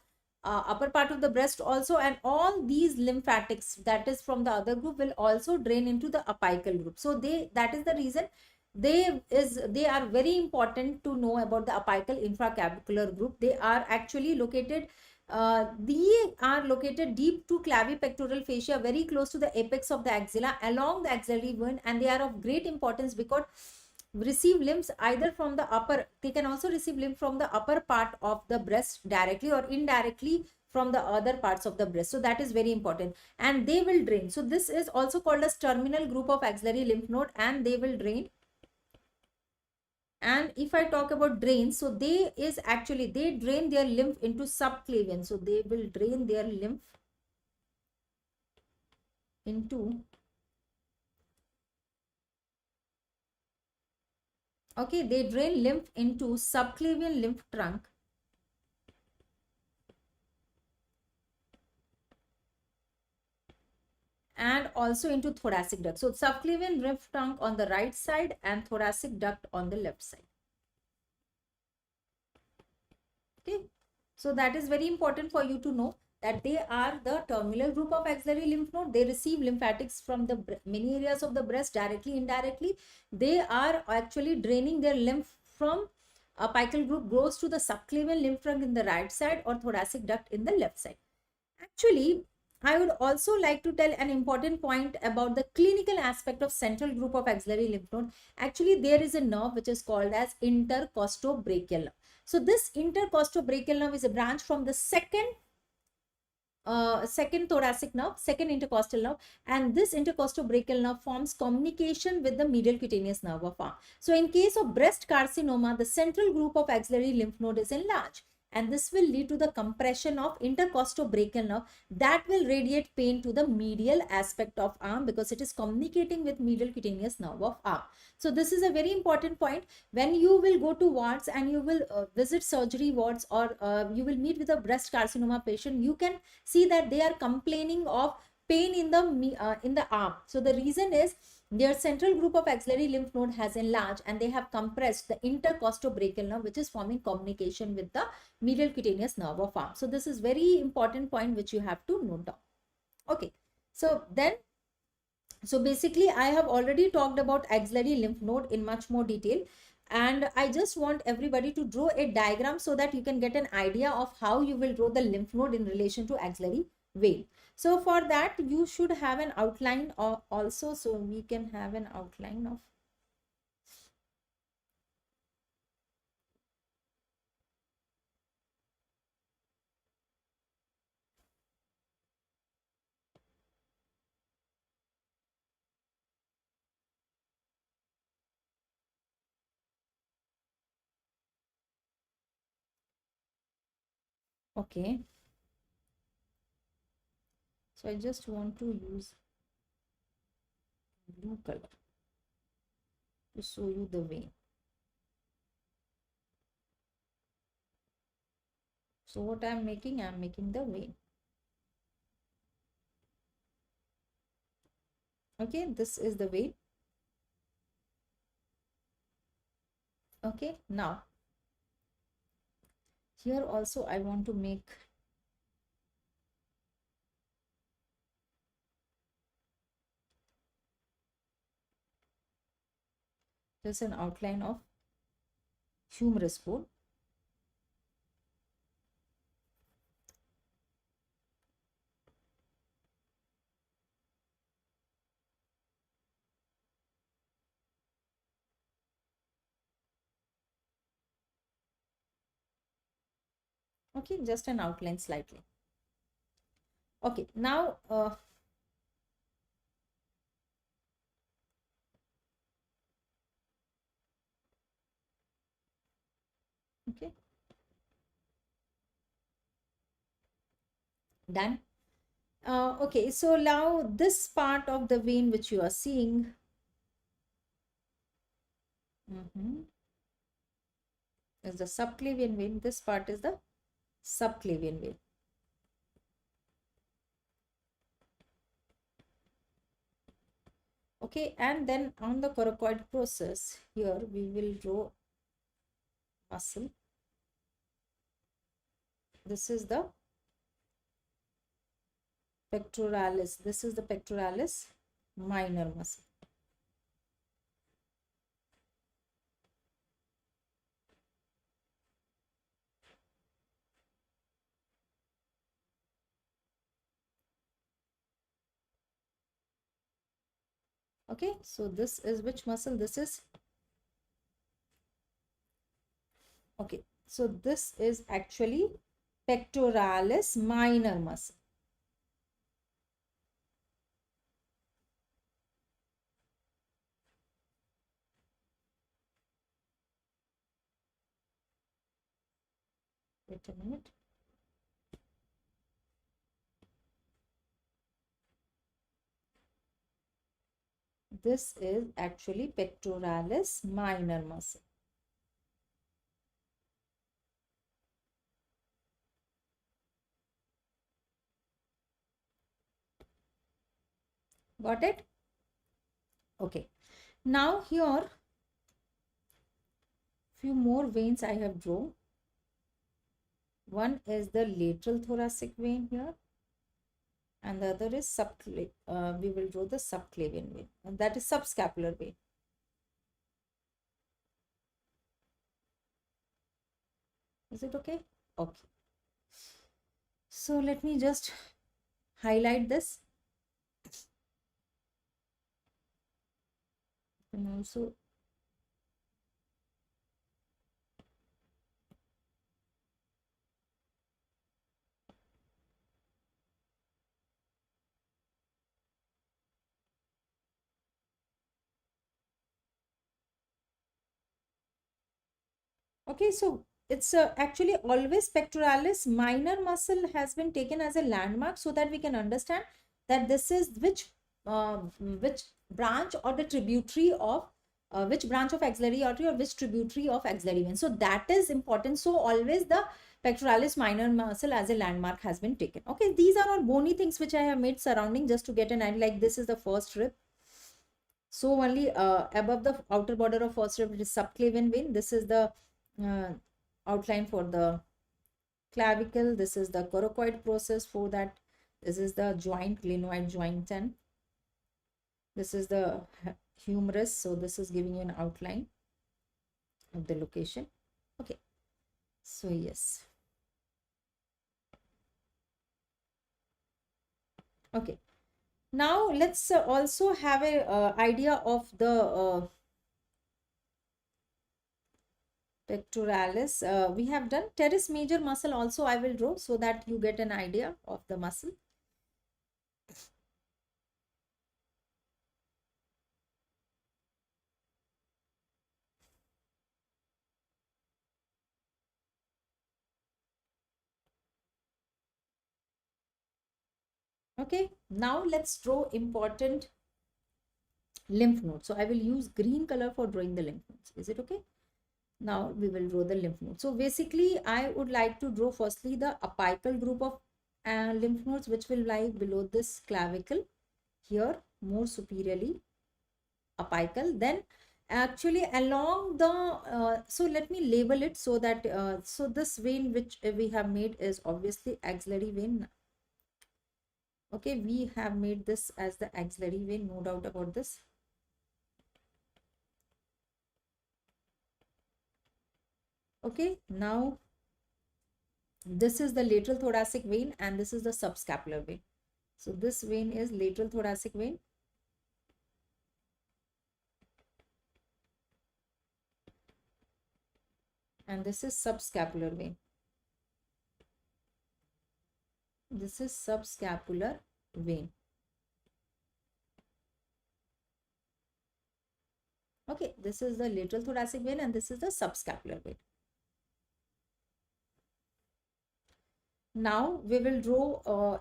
upper part of the breast also, and all these lymphatics that is from the other group will also drain into the apical group. So that is the reason they are very important to know about the apical infracavicular group. They are actually located they are located deep to clavipectoral fascia, very close to the apex of the axilla along the axillary vein, and they are of great importance because receive lymphs either from the upper, they can also receive lymph from the upper part of the breast directly or indirectly from the other parts of the breast. So that is very important, and they will drain. So this is also called as terminal group of axillary lymph node, and they will drain. And if I talk about drain, so they drain their lymph into subclavian. So they will drain their lymph into, okay, they drain lymph into subclavian lymph trunk, and also into thoracic duct. So subclavian lymph trunk on the right side and thoracic duct on the left side. Okay, so that is very important for you to know that they are the terminal group of axillary lymph node. They receive lymphatics from the many areas of the breast directly, indirectly. They are actually draining their lymph from apical group, goes to the subclavian lymph trunk in the right side or thoracic duct in the left side. Actually, I would also like to tell an important point about the clinical aspect of central group of axillary lymph node. Actually, there is a nerve which is called as intercostobrachial nerve. So this intercostobrachial nerve is a branch from the second thoracic nerve, second intercostal nerve, and this intercostobrachial nerve forms communication with the medial cutaneous nerve of arm. So in case of breast carcinoma, the central group of axillary lymph node is enlarged, and this will lead to the compression of intercostobrachial nerve that will radiate pain to the medial aspect of arm because it is communicating with medial cutaneous nerve of arm. So this is a very important point. When you will go to wards and you will visit surgery wards, or you will meet with a breast carcinoma patient, you can see that they are complaining of pain in the arm. So the reason is their central group of axillary lymph node has enlarged and they have compressed the intercostobrachial nerve, which is forming communication with the medial cutaneous nerve of arm. So this is very important point which you have to note down. Okay, so basically I have already talked about axillary lymph node in much more detail, and I just want everybody to draw a diagram so that you can get an idea of how you will draw the lymph node in relation to axillary vein. So for that you should have an outline also. So we can have an outline of, okay. So I just want to use blue color to show you the vein. So what I'm making the vein. Okay, this is the vein. Okay, now here also I want to make just an outline of humerus bone. Okay, just an outline slightly. Okay, now okay, done. Okay, so now this part of the vein which you are seeing, is the subclavian vein. This part is the subclavian vein. Okay, and then on the coracoid process, here we will draw muscle. This is the pectoralis. This is the pectoralis minor muscle. Okay, so this is which muscle? This is, okay, so this is actually pectoralis minor muscle. Wait a minute. This is actually pectoralis minor muscle. Got it? Okay. Now here, few more veins I have drawn. One is the lateral thoracic vein here, and the other is we will draw the subclavian vein, and that is subscapular vein. Is it okay? Okay. So let me just highlight this. And also okay, so it's actually always pectoralis minor muscle has been taken as a landmark so that we can understand that this is which branch or the tributary of which branch of axillary artery or which tributary of axillary vein. So that is important. So always the pectoralis minor muscle as a landmark has been taken. Okay, these are all bony things which I have made surrounding just to get an idea. Like this is the first rib. So only above the outer border of first rib, it is subclavian vein. This is the outline for the clavicle. This is the coracoid process for that. This is the joint, glenoid joint, and this is the humerus. So this is giving you an outline of the location. Okay. So yes. Okay. Now let's also have a idea of the pectoralis. We have done teres major muscle also I will draw so that you get an idea of the muscle. Okay, now let's draw important lymph nodes. So I will use green color for drawing the lymph nodes. Is it okay? Now we will draw the lymph nodes. So basically I would like to draw firstly the apical group of lymph nodes which will lie below this clavicle here, more superiorly apical. Then actually along the so let me label it so that so this vein which we have made is obviously axillary vein. Okay, we have made this as the axillary vein, no doubt about this. Okay, now this is the lateral thoracic vein and this is the subscapular vein. So this vein is lateral thoracic vein. And this is subscapular vein. This is subscapular vein. Okay, this is the lateral thoracic vein and this is the subscapular vein. Now we will draw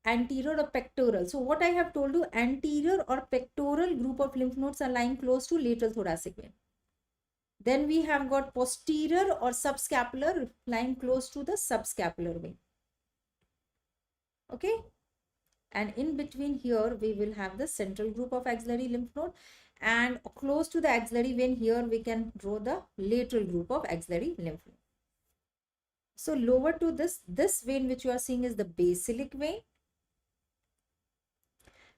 anterior or pectoral. So what I have told you, anterior or pectoral group of lymph nodes are lying close to lateral thoracic vein. Then we have got posterior or subscapular lying close to the subscapular vein. Okay. And in between here, we will have the central group of axillary lymph node. And close to the axillary vein here, we can draw the lateral group of axillary lymph node. So lower to this vein which you are seeing is the basilic vein.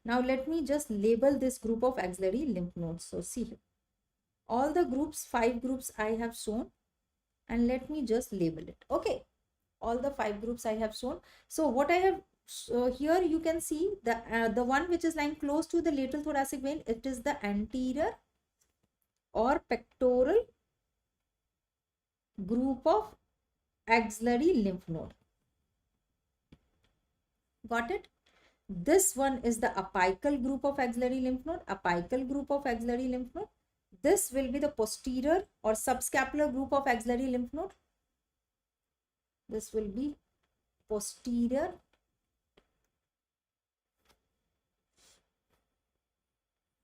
Now let me just label this group of axillary lymph nodes. So see here, all the groups, 5 groups I have shown, and let me just label it. Okay, all the 5 groups I have shown. So what I have here, you can see the one which is lying close to the lateral thoracic vein, it is the anterior or pectoral group of axillary lymph node. Got it? This one is the apical group of axillary lymph node. Apical group of axillary lymph node. This will be the posterior or subscapular group of axillary lymph node. This will be posterior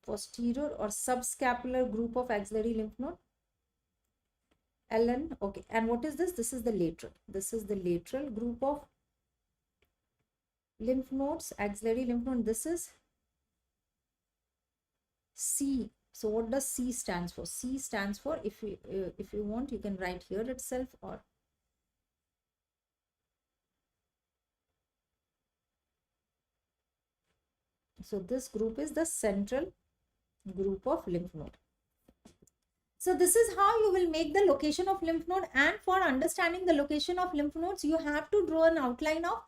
or subscapular group of axillary lymph node. LN. Okay. And what is this? This is the lateral. This is the lateral group of lymph nodes, axillary lymph node. This is C. So what does C stands for? C stands for, if you want, you can write here itself, or so this group is the central group of lymph node. So this is how you will make the location of lymph node, and for understanding the location of lymph nodes, you have to draw an outline of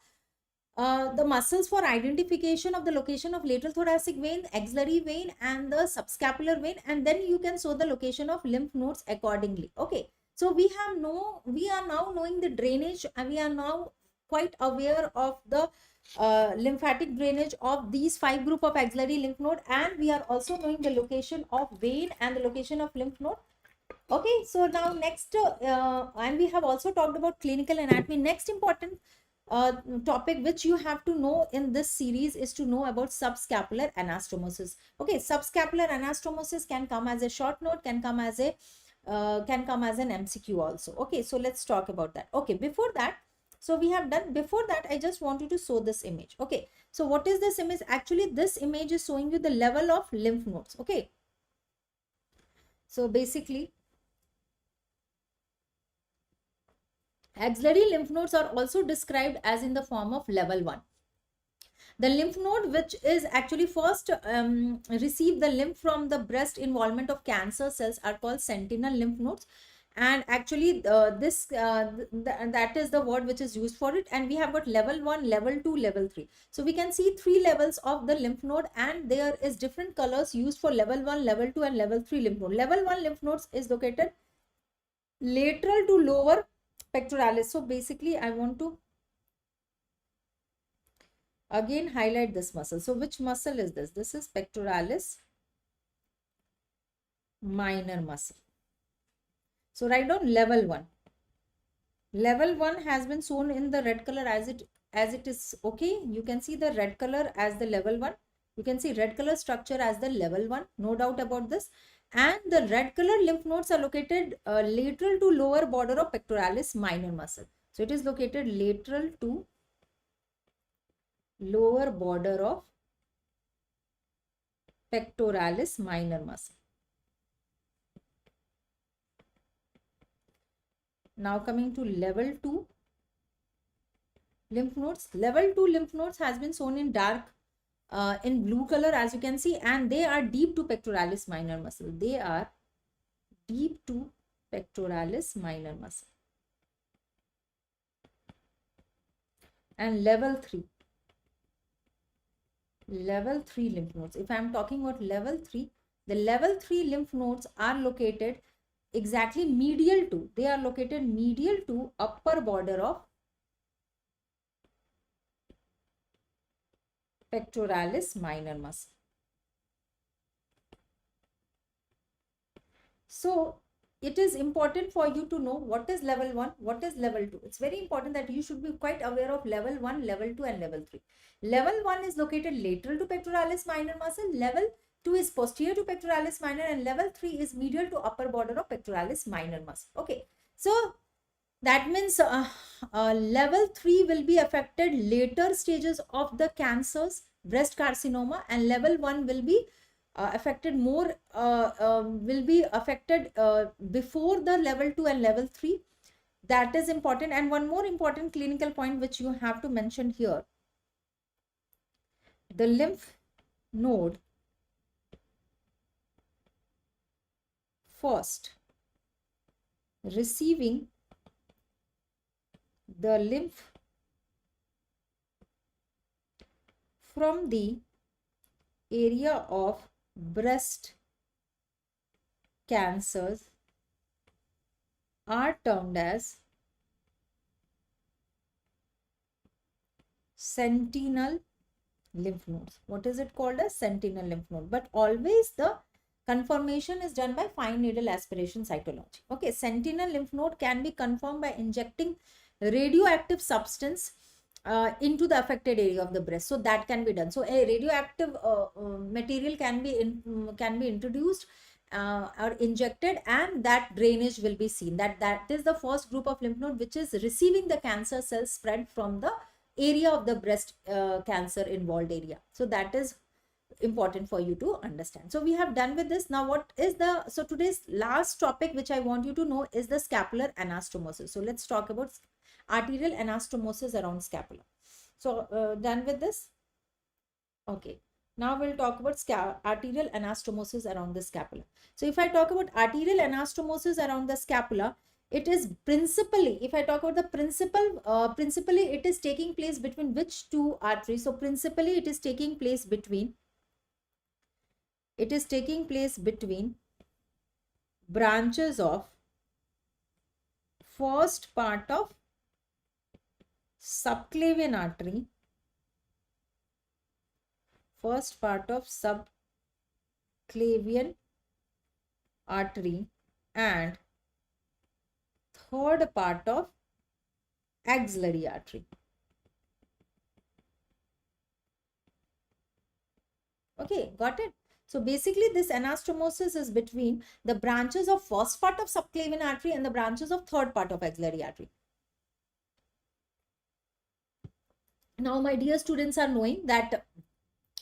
the muscles for identification of the location of lateral thoracic vein, axillary vein, and the subscapular vein, and then you can show the location of lymph nodes accordingly. Okay, so we are now knowing the drainage, and we are now quite aware of the lymphatic drainage of these 5 group of axillary lymph node, and we are also knowing the location of vein and the location of lymph node. Okay, so now next, and we have also talked about clinical anatomy. Next important topic which you have to know in this series is to know about subscapular anastomosis. Okay, subscapular anastomosis can come as a short note, can come as an MCQ also. Okay, so let's talk about that. Okay, before that, so we have done, before that I just want you to show this image. Okay, so what is this image? Actually this image is showing you the level of lymph nodes. Okay, so basically axillary lymph nodes are also described as in the form of level 1. The lymph node which is actually first receive the lymph from the breast involvement of cancer cells are called sentinel lymph nodes, and actually that is the word which is used for it. And we have got level 1, level 2, level 3. So we can see 3 levels of the lymph node, and there is different colors used for level 1, level 2, and level 3 lymph node. Level 1 lymph nodes is located lateral to lower pectoralis. So basically I want to again highlight this muscle. So which muscle is this? This is pectoralis minor muscle. So write down level 1. Level 1 has been shown in the red color as it is. Okay, you can see the red color as the level 1. You can see red color structure as the level 1, no doubt about this. And the red color lymph nodes are located lateral to lower border of pectoralis minor muscle. So it is located lateral to lower border of pectoralis minor muscle. Now coming to level 2 lymph nodes. Level 2 lymph nodes has been shown in dark in blue color, as you can see, and they are deep to pectoralis minor muscle. They are deep to pectoralis minor muscle. And level 3 lymph nodes. If I am talking about level 3, the level 3 lymph nodes are located exactly medial to, they are located medial to upper border of pectoralis minor muscle. So it is important for you to know what is level 1, what is level 2. It's very important that you should be quite aware of level 1, level 2, and level 3. Level 1 is located lateral to pectoralis minor muscle, level 2 is posterior to pectoralis minor, and level 3 is medial to upper border of pectoralis minor muscle. Okay, so that means level 3 will be affected later stages of the cancers. breast carcinoma, and level 1 will be affected more, will be affected before the level 2 and level 3. That is important. And one more important clinical point which you have to mention here: the lymph node first receiving the lymph from the area of breast cancers are termed as sentinel lymph nodes. What is it called as? Sentinel lymph node. But always the confirmation is done by fine needle aspiration cytology. Okay, sentinel lymph node can be confirmed by injecting radioactive substance into the affected area of the breast. So that can be done. So a radioactive material can be introduced or injected, and that drainage will be seen. That is the first group of lymph node which is receiving the cancer cells spread from the area of the breast cancer involved area. So that is important for you to understand. So we have done with this. Now what is the, so today's last topic which I want you to know is the scapular anastomosis. So let's talk about arterial anastomosis around scapula. So done with this. Okay, now we'll talk about arterial anastomosis around the scapula. So if I talk about arterial anastomosis around the scapula, it is principally, if I talk about the principally it is taking place between which two arteries? So principally it is taking place between branches of first part of subclavian artery, and third part of axillary artery. Okay, got it? So basically this anastomosis is between the branches of first part of subclavian artery and the branches of third part of axillary artery. Now my dear students are knowing that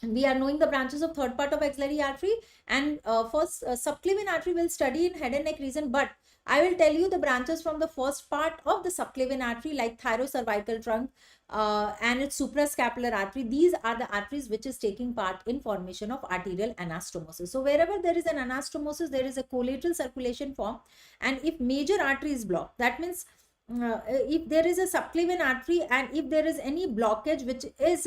we are knowing the branches of third part of axillary artery, and first subclavian artery will study in head and neck region, but I will tell you the branches from the first part of the subclavian artery like thyrocervical trunk and its suprascapular artery. These are the arteries which is taking part in formation of arterial anastomosis. So wherever there is an anastomosis, there is a collateral circulation form, and if major artery is blocked, that means if there is a subclavian artery and if there is any blockage which is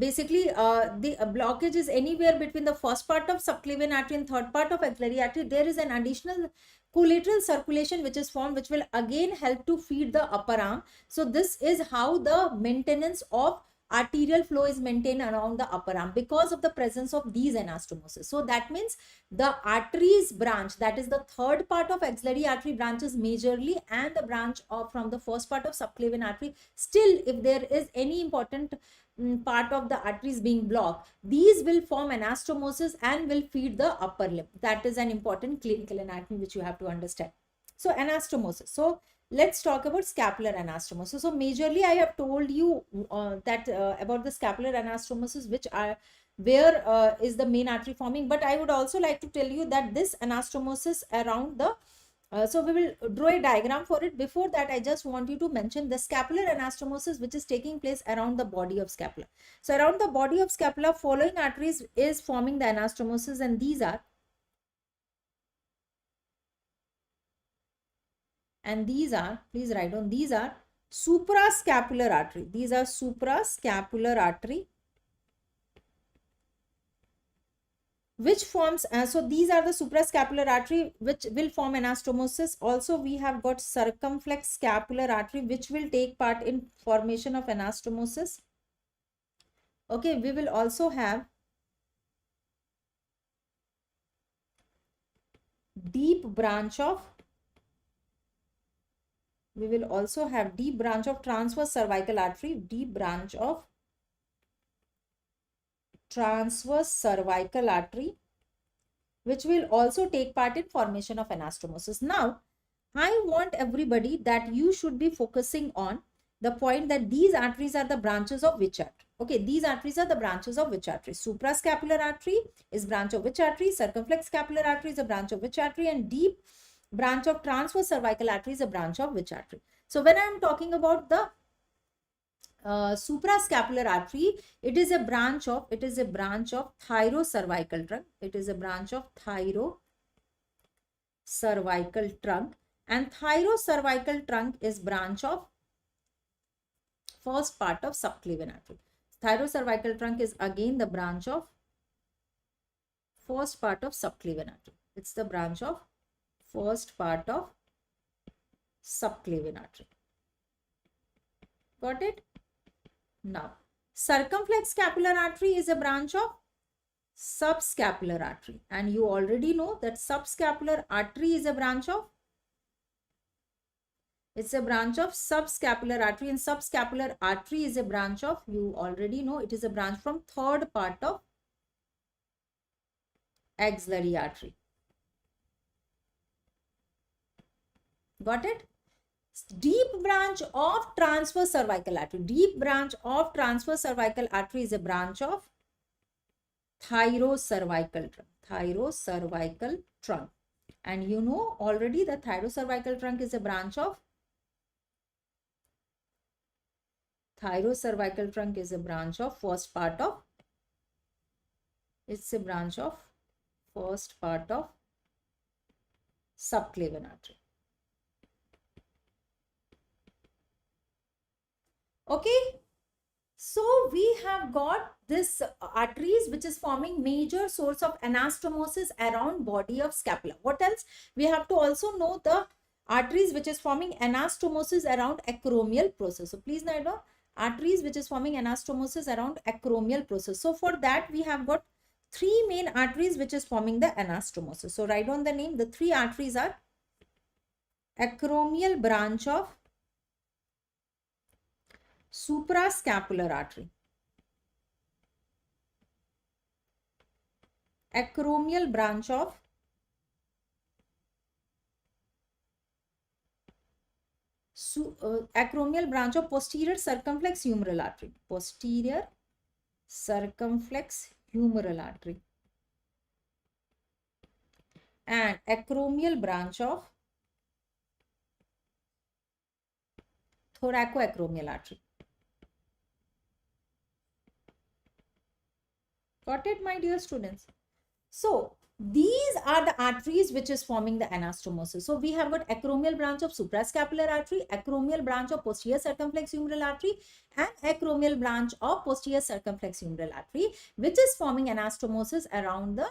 basically the blockage is anywhere between the first part of subclavian artery and third part of axillary artery, there is an additional collateral circulation which is formed, which will again help to feed the upper arm. So this is how the maintenance of arterial flow is maintained around the upper arm because of the presence of these anastomosis. So that means the arteries branch, that is the third part of axillary artery, branches majorly, and the branch of from the first part of subclavian artery. Still, if there is any important part of the arteries being blocked, these will form anastomosis and will feed the upper limb. That is an important clinical anatomy which you have to understand. So anastomosis. So let's talk about scapular anastomosis. So majorly I have told you that about the scapular anastomosis, which are where is the main artery forming, but I would also like to tell you that this anastomosis around the so we will draw a diagram for it. Before that, I just want you to mention the scapular anastomosis which is taking place around the body of scapula. So around the body of scapula, following arteries is forming the anastomosis, and these are please write down, these are suprascapular artery. These are suprascapular artery which forms, so these are the suprascapular artery which will form anastomosis. Also we have got circumflex scapular artery which will take part in formation of anastomosis. Okay, we will also have deep branch of transverse cervical artery, transverse cervical artery, which will also take part in formation of anastomosis. Now, I want everybody that you should be focusing on the point that these arteries are the branches of which artery. Okay, these arteries are the branches of which artery? Suprascapular artery is branch of which artery? Circumflex scapular artery is a branch of which artery? And deep branch of transverse cervical artery is a branch of which artery? So when I am talking about the suprascapular artery, it is a branch of thyrocervical trunk. It is a branch of thyrocervical trunk, and thyrocervical trunk is branch of first part of subclavian artery. Thyrocervical trunk is again the branch of first part of subclavian artery. It's the branch of first part of subclavian artery. Got it? Now, circumflex scapular artery is a branch of subscapular artery, and you already know that subscapular artery is a branch of, it's a branch of subscapular artery, and subscapular artery is a branch of, you already know, it is a branch from third part of axillary artery. Got it? Deep branch of transverse cervical artery. Deep branch of transverse cervical artery is a branch of thyrocervical trunk. Thyrocervical trunk. And you know already the thyrocervical trunk is a branch of first part of, it's a branch of first part of subclavian artery. Okay, so we have got this arteries which is forming major source of anastomosis around body of scapula. What else? We have to also know the arteries which is forming anastomosis around acromial process. So please note down arteries which is forming anastomosis around acromial process. So for that we have got three main arteries which is forming the anastomosis. So write down the name. The three arteries are acromial branch of suprascapular artery, acromial branch of posterior circumflex humeral artery, posterior circumflex humeral artery, and acromial branch of thoracoacromial artery. Got it, my dear students? So these are the arteries which is forming the anastomosis. So we have got acromial branch of suprascapular artery, acromial branch of posterior circumflex humeral artery, and acromial branch of posterior circumflex humeral artery, which is forming anastomosis around the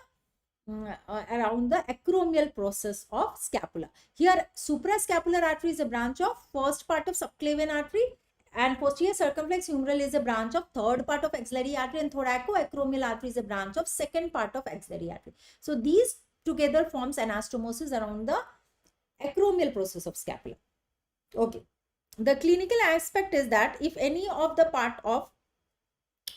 acromial process of scapula. Here suprascapular artery is a branch of first part of subclavian artery, and posterior circumflex humeral is a branch of third part of axillary artery, and thoracoacromial artery is a branch of second part of axillary artery. So these together forms anastomosis around the acromial process of scapula. Okay. The clinical aspect is that if any of the part of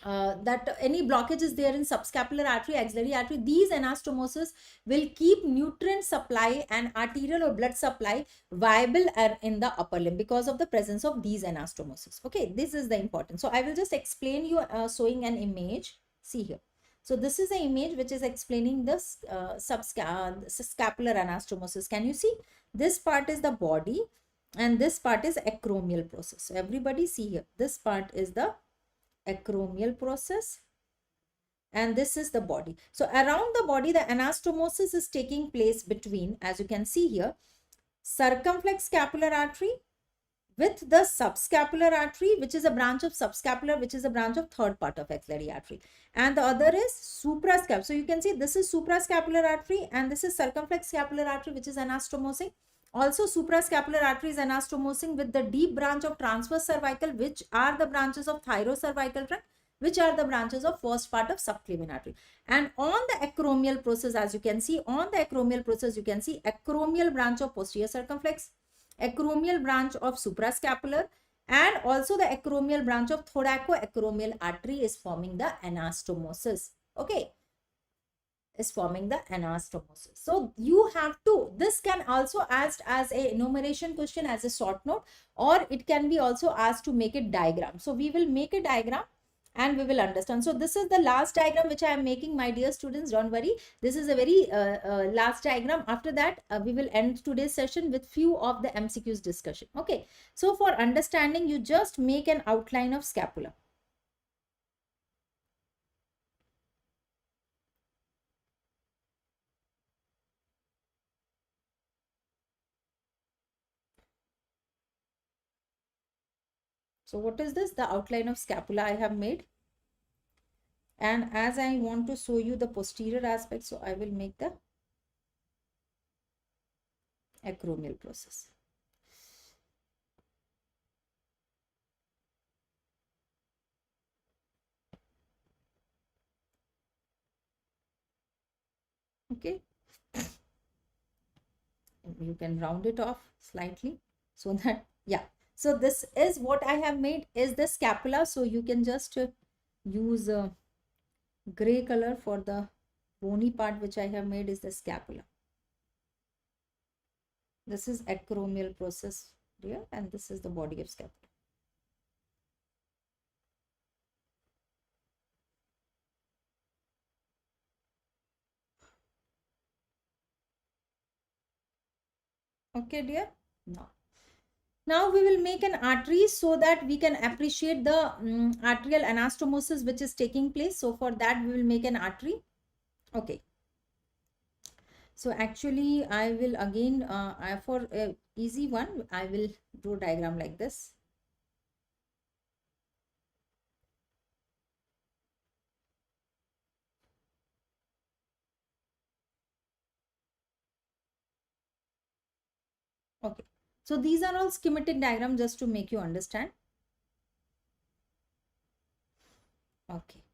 any blockage is there in subscapular artery, axillary artery, these anastomosis will keep nutrient supply and arterial or blood supply viable in the upper limb because of the presence of these anastomosis. Okay, this is the important. So I will just explain you showing an image. See here. So this is an image which is explaining this scapular anastomosis. Can you see? This part is the body and this part is acromial process. So everybody see here. This part is the acromial process and this is the body. So around the body the anastomosis is taking place between, as you can see here, circumflex scapular artery with the subscapular artery, which is a branch of subscapular, which is a branch of third part of axillary artery, and the other is suprascapular. So you can see this is suprascapular artery and this is circumflex scapular artery, which is anastomosing. Also suprascapular artery is anastomosing with the deep branch of transverse cervical, which are the branches of thyrocervical trunk, which are the branches of first part of subclavian artery. And on the acromial process, as you can see, on the acromial process, you can see acromial branch of posterior circumflex, acromial branch of suprascapular, and also the acromial branch of thoracoacromial artery is forming the anastomosis. Okay. is forming the anastomosis. So you have to, this can also asked as a enumeration question as a short note, or it can be also asked to make a diagram. So we will make a diagram and we will understand. So this is the last diagram which I am making, my dear students, don't worry. This is a very last diagram. After that, we will end today's session with few of the MCQs discussion. Okay. So for understanding, you just make an outline of scapula. So what is this? The outline of scapula I have made. And as I want to show you the posterior aspect, so I will make the acromial process. Okay. You can round it off slightly so that, yeah. So this is what I have made is the scapula. So you can just use gray color for the bony part which I have made is the scapula. This is acromial process here, and this is the body of scapula. Okay, dear. Now we will make an artery so that we can appreciate the arterial anastomosis which is taking place. So for that we will make an artery. Okay. So actually I will again, for a easy one, I will draw a diagram like this. Okay. So these are all schematic diagram just to make you understand. Okay.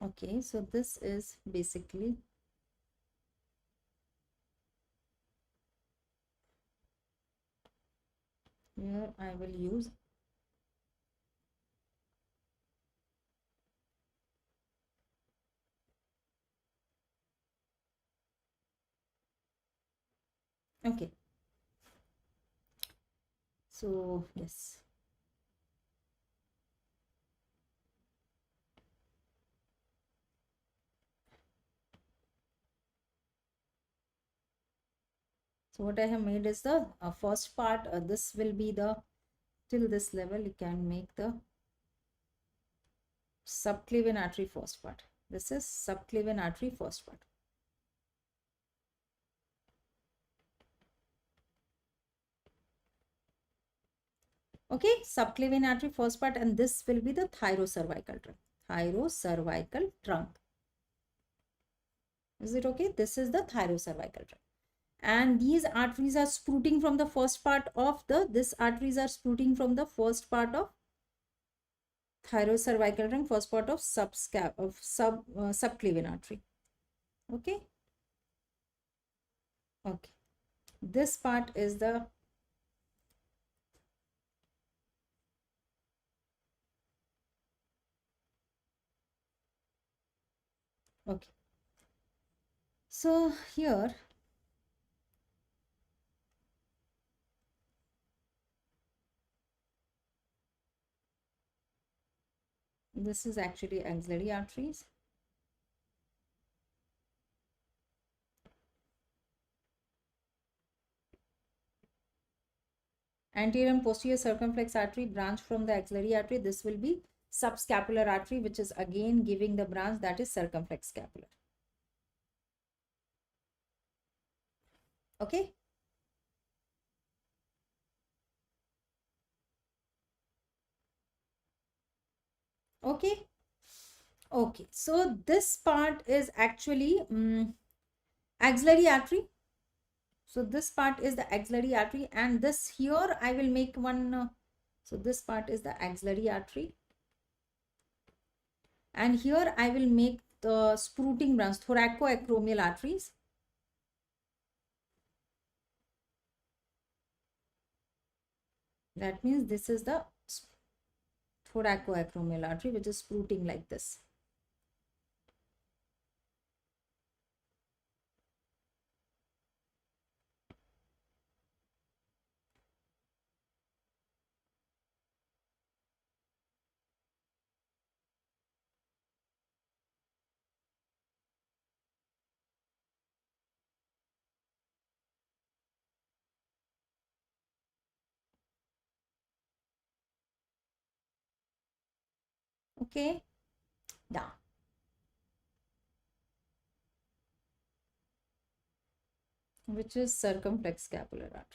Okay, so this is basically here I will use okay. So yes. So what I have made is the first part. This will be the till this level. You can make the subclavian artery first part. This is subclavian artery first part. Okay, subclavian artery first part, and this will be the thyrocervical trunk. Thyrocervical trunk. Is it okay? This is the thyrocervical trunk. And these arteries are sprouting from the first part of the, this arteries are sprouting from the first part of thyrocervical trunk, first part of subclavian artery. Okay. Okay. This part is the okay. So here this is actually axillary arteries. Anterior and posterior circumflex artery branch from the axillary artery. This will be subscapular artery, which is again giving the branch that is circumflex scapular. Okay. Okay. Okay. So this part is actually axillary artery. So this part is the axillary artery, and this here I will make one. So this part is the axillary artery, and here I will make the sprouting branch, thoracoacromial arteries. That means this is the thoracoacromial artery, which is sprouting like this. Okay, down. Which is circumflex scapular artery.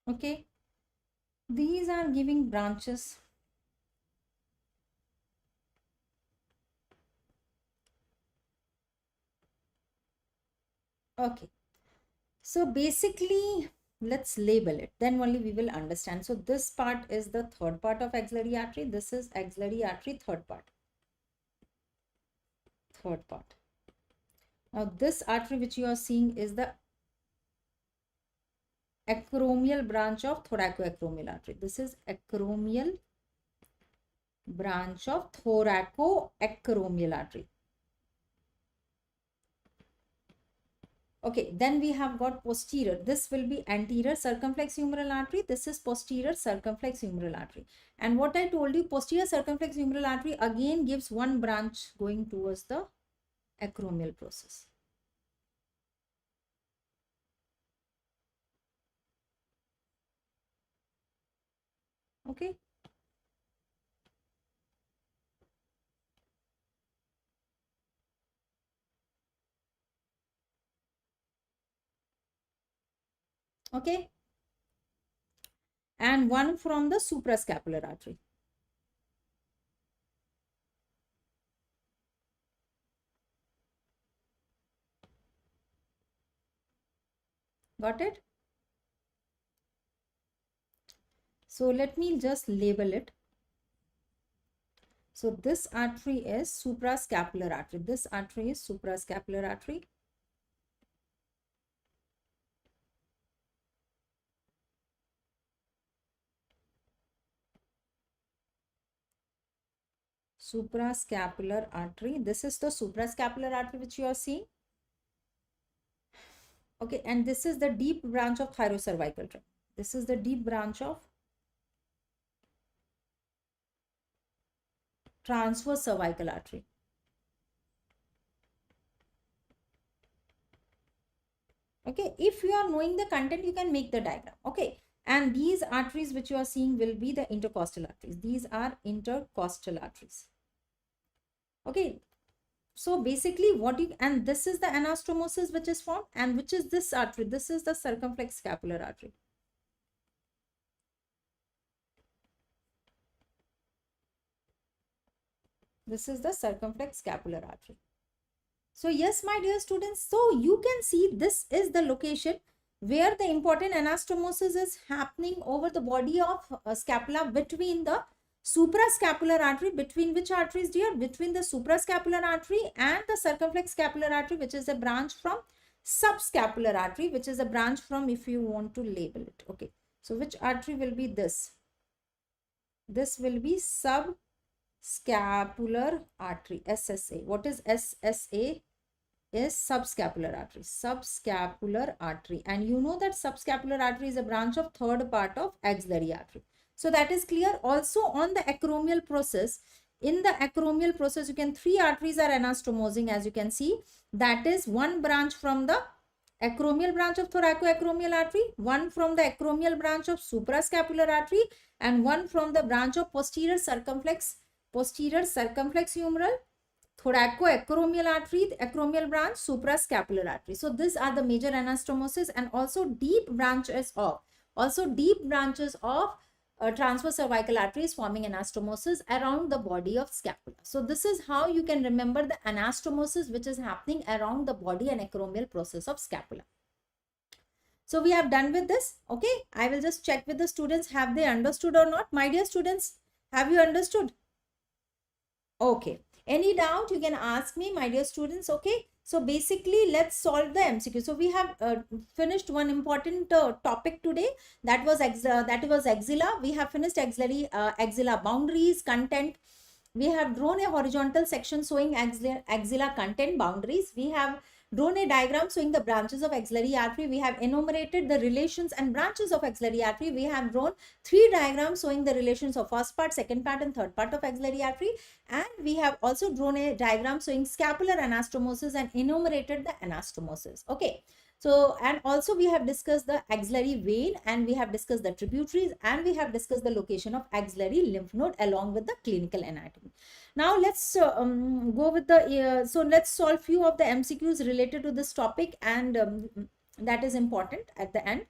Okay, these are giving branches. Okay, so basically, let's label it. Then only we will understand. So this part is the third part of axillary artery. This is axillary artery, third part. Third part. Now this artery which you are seeing is the acromial branch of thoracoacromial artery. This is acromial branch of thoracoacromial artery. Okay, then we have got posterior. This will be anterior circumflex humeral artery. This is posterior circumflex humeral artery. And what I told you, posterior circumflex humeral artery again gives one branch going towards the acromial process. Okay. Okay. And one from the suprascapular artery. Got it? So let me just label it. So this artery is suprascapular artery. This artery is suprascapular artery. Suprascapular artery. This is the suprascapular artery which you are seeing. Okay, and this is the deep branch of thyrocervical tract. This is the deep branch of transverse cervical artery. Okay, if you are knowing the content, you can make the diagram. Okay, and these arteries which you are seeing will be the intercostal arteries. These are intercostal arteries. Okay, so basically what you, and this is the anastomosis which is formed, and which is this artery. This is the circumflex scapular artery. This is the circumflex scapular artery. So yes, my dear students, so you can see this is the location where the important anastomosis is happening over the body of scapula between the suprascapular artery. Between which arteries, dear? Between the suprascapular artery and the circumflex scapular artery, which is a branch from subscapular artery, which is a branch from, if you want to label it. Okay, so which artery will be this? This will be subscapular artery, SSA. What is SSA? Is subscapular artery. Subscapular artery. And you know that subscapular artery is a branch of third part of axillary artery. So that is clear. Also on the acromial process, in the acromial process, you can, three arteries are anastomosing, as you can see. That is one branch from the acromial branch of thoracoacromial artery, one from the acromial branch of suprascapular artery, and one from the branch of posterior circumflex humeral, thoracoacromial artery, the acromial branch, suprascapular artery. So these are the major anastomosis, and also deep branches of transverse cervical arteries forming anastomosis around the body of scapula. So this is how you can remember the anastomosis which is happening around the body and acromial process of scapula. So we have done with this. Okay, I will just check with the students, have they understood or not? My dear students, have you understood? Okay, any doubt you can ask me, my dear students. Okay, so basically let's solve the MCQ. So we have finished one important topic today, that was axilla. We have finished axillary, axilla boundaries, content. We have drawn a horizontal section showing axilla content, boundaries. We have drawn a diagram showing the branches of axillary artery. We have enumerated the relations and branches of axillary artery. We have drawn 3 diagrams showing the relations of first part, second part and third part of axillary artery. And we have also drawn a diagram showing scapular anastomosis and enumerated the anastomosis. Okay. So, and also we have discussed the axillary vein, and we have discussed the tributaries, and we have discussed the location of axillary lymph node along with the clinical anatomy. Now let's go with the, so let's solve few of the MCQs related to this topic, and that is important at the end.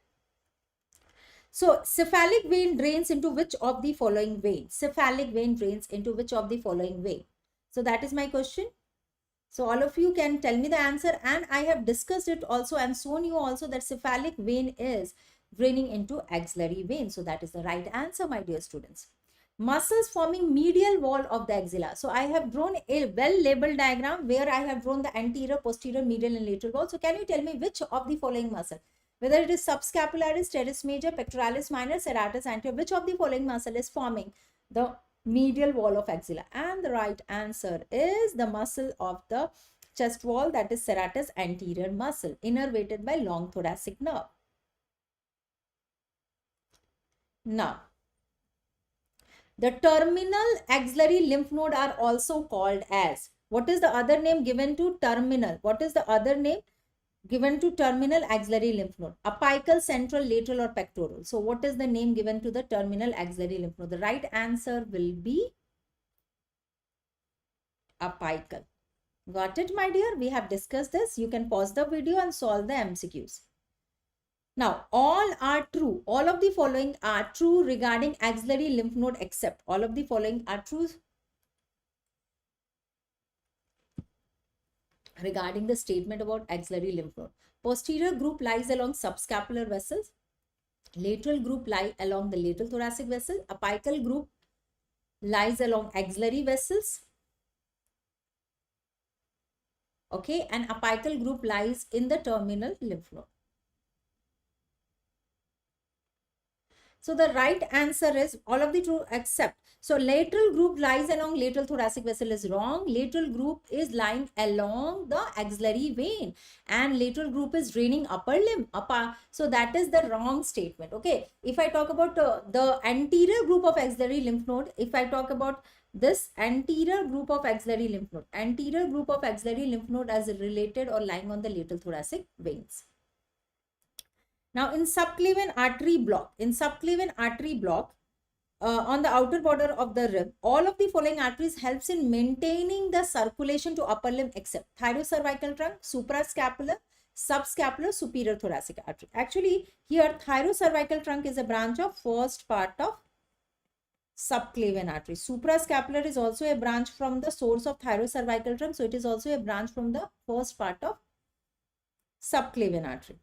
So cephalic vein drains into which of the following vein? Cephalic vein drains into which of the following vein? So that is my question. So all of you can tell me the answer, and I have discussed it also and shown you also that cephalic vein is draining into axillary vein. So that is the right answer, my dear students. Muscles forming medial wall of the axilla. So I have drawn a well-labeled diagram where I have drawn the anterior, posterior, medial and lateral wall. So can you tell me which of the following muscle? Whether it is subscapularis, teres major, pectoralis minor, serratus anterior, which of the following muscle is forming the medial wall of axilla? And the right answer is the muscle of the chest wall, that is serratus anterior muscle, innervated by long thoracic nerve. Now, the terminal axillary lymph node are also called as, what is the other name given to terminal? What is the other name given to terminal axillary lymph node? Apical, central, lateral or pectoral? So what is the name given to the terminal axillary lymph node? The right answer will be apical. Got it, my dear? We have discussed this. You can pause the video and solve the MCQs. Now, all are true. All of the following are true regarding axillary lymph node, except all of the following are true regarding the statement about axillary lymph node. Posterior group lies along subscapular vessels. Lateral group lie along the lateral thoracic vessel. Apical group lies along axillary vessels. Okay, and apical group lies in the terminal lymph node. So the right answer is all of the true except. So lateral group lies along lateral thoracic vessel is wrong. Lateral group is lying along the axillary vein, and lateral group is draining upper limb. So that is the wrong statement. Okay. If I talk about the anterior group of axillary lymph node, if I talk about this anterior group of axillary lymph node, anterior group of axillary lymph node as related or lying on the lateral thoracic veins. Now, in subclavian artery block, on the outer border of the rib, all of the following arteries helps in maintaining the circulation to upper limb except thyrocervical trunk, suprascapular, subscapular, superior thoracic artery. Actually, here thyrocervical trunk is a branch of first part of subclavian artery. Suprascapular is also a branch from the source of thyrocervical trunk. So, it is also a branch from the first part of subclavian artery.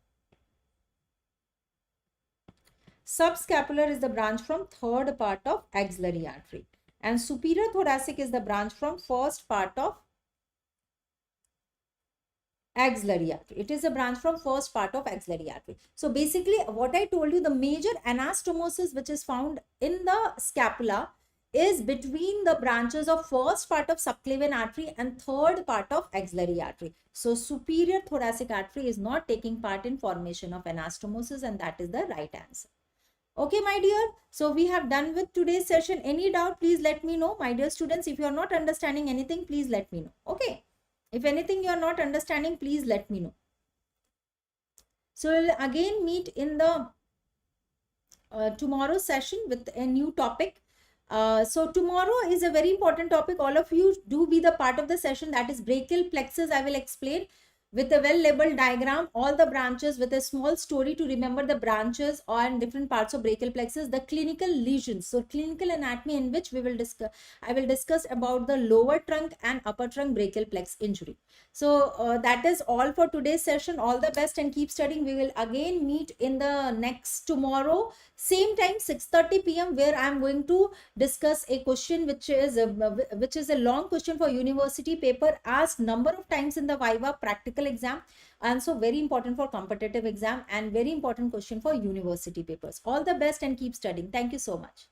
Subscapular is the branch from third part of axillary artery, and superior thoracic is the branch from first part of axillary artery. It is a branch from first part of axillary artery. So basically what I told you, the major anastomosis which is found in the scapula is between the branches of first part of subclavian artery and third part of axillary artery. So superior thoracic artery is not taking part in formation of anastomosis, and that is the right answer. Okay, my dear. So we have done with today's session. Any doubt, please let me know. My dear students, if you are not understanding anything, please let me know. Okay. If anything you are not understanding, please let me know. So we'll again meet in the tomorrow's session with a new topic. So tomorrow is a very important topic. All of you do be the part of the session, that is brachial plexus. I will explain. with a well-labeled diagram, all the branches with a small story to remember the branches on different parts of brachial plexus, the clinical lesions. So clinical anatomy, in which we will discuss, I will discuss about the lower trunk and upper trunk brachial plex injury. So that is all for today's session. All the best and keep studying. We will again meet in the next tomorrow, same time, 6:30 p.m., where I am going to discuss a question which is a long question for university paper, asked number of times in the Viva practical exam, and so very important for competitive exam and very important question for university papers. All the best and keep studying. Thank you so much.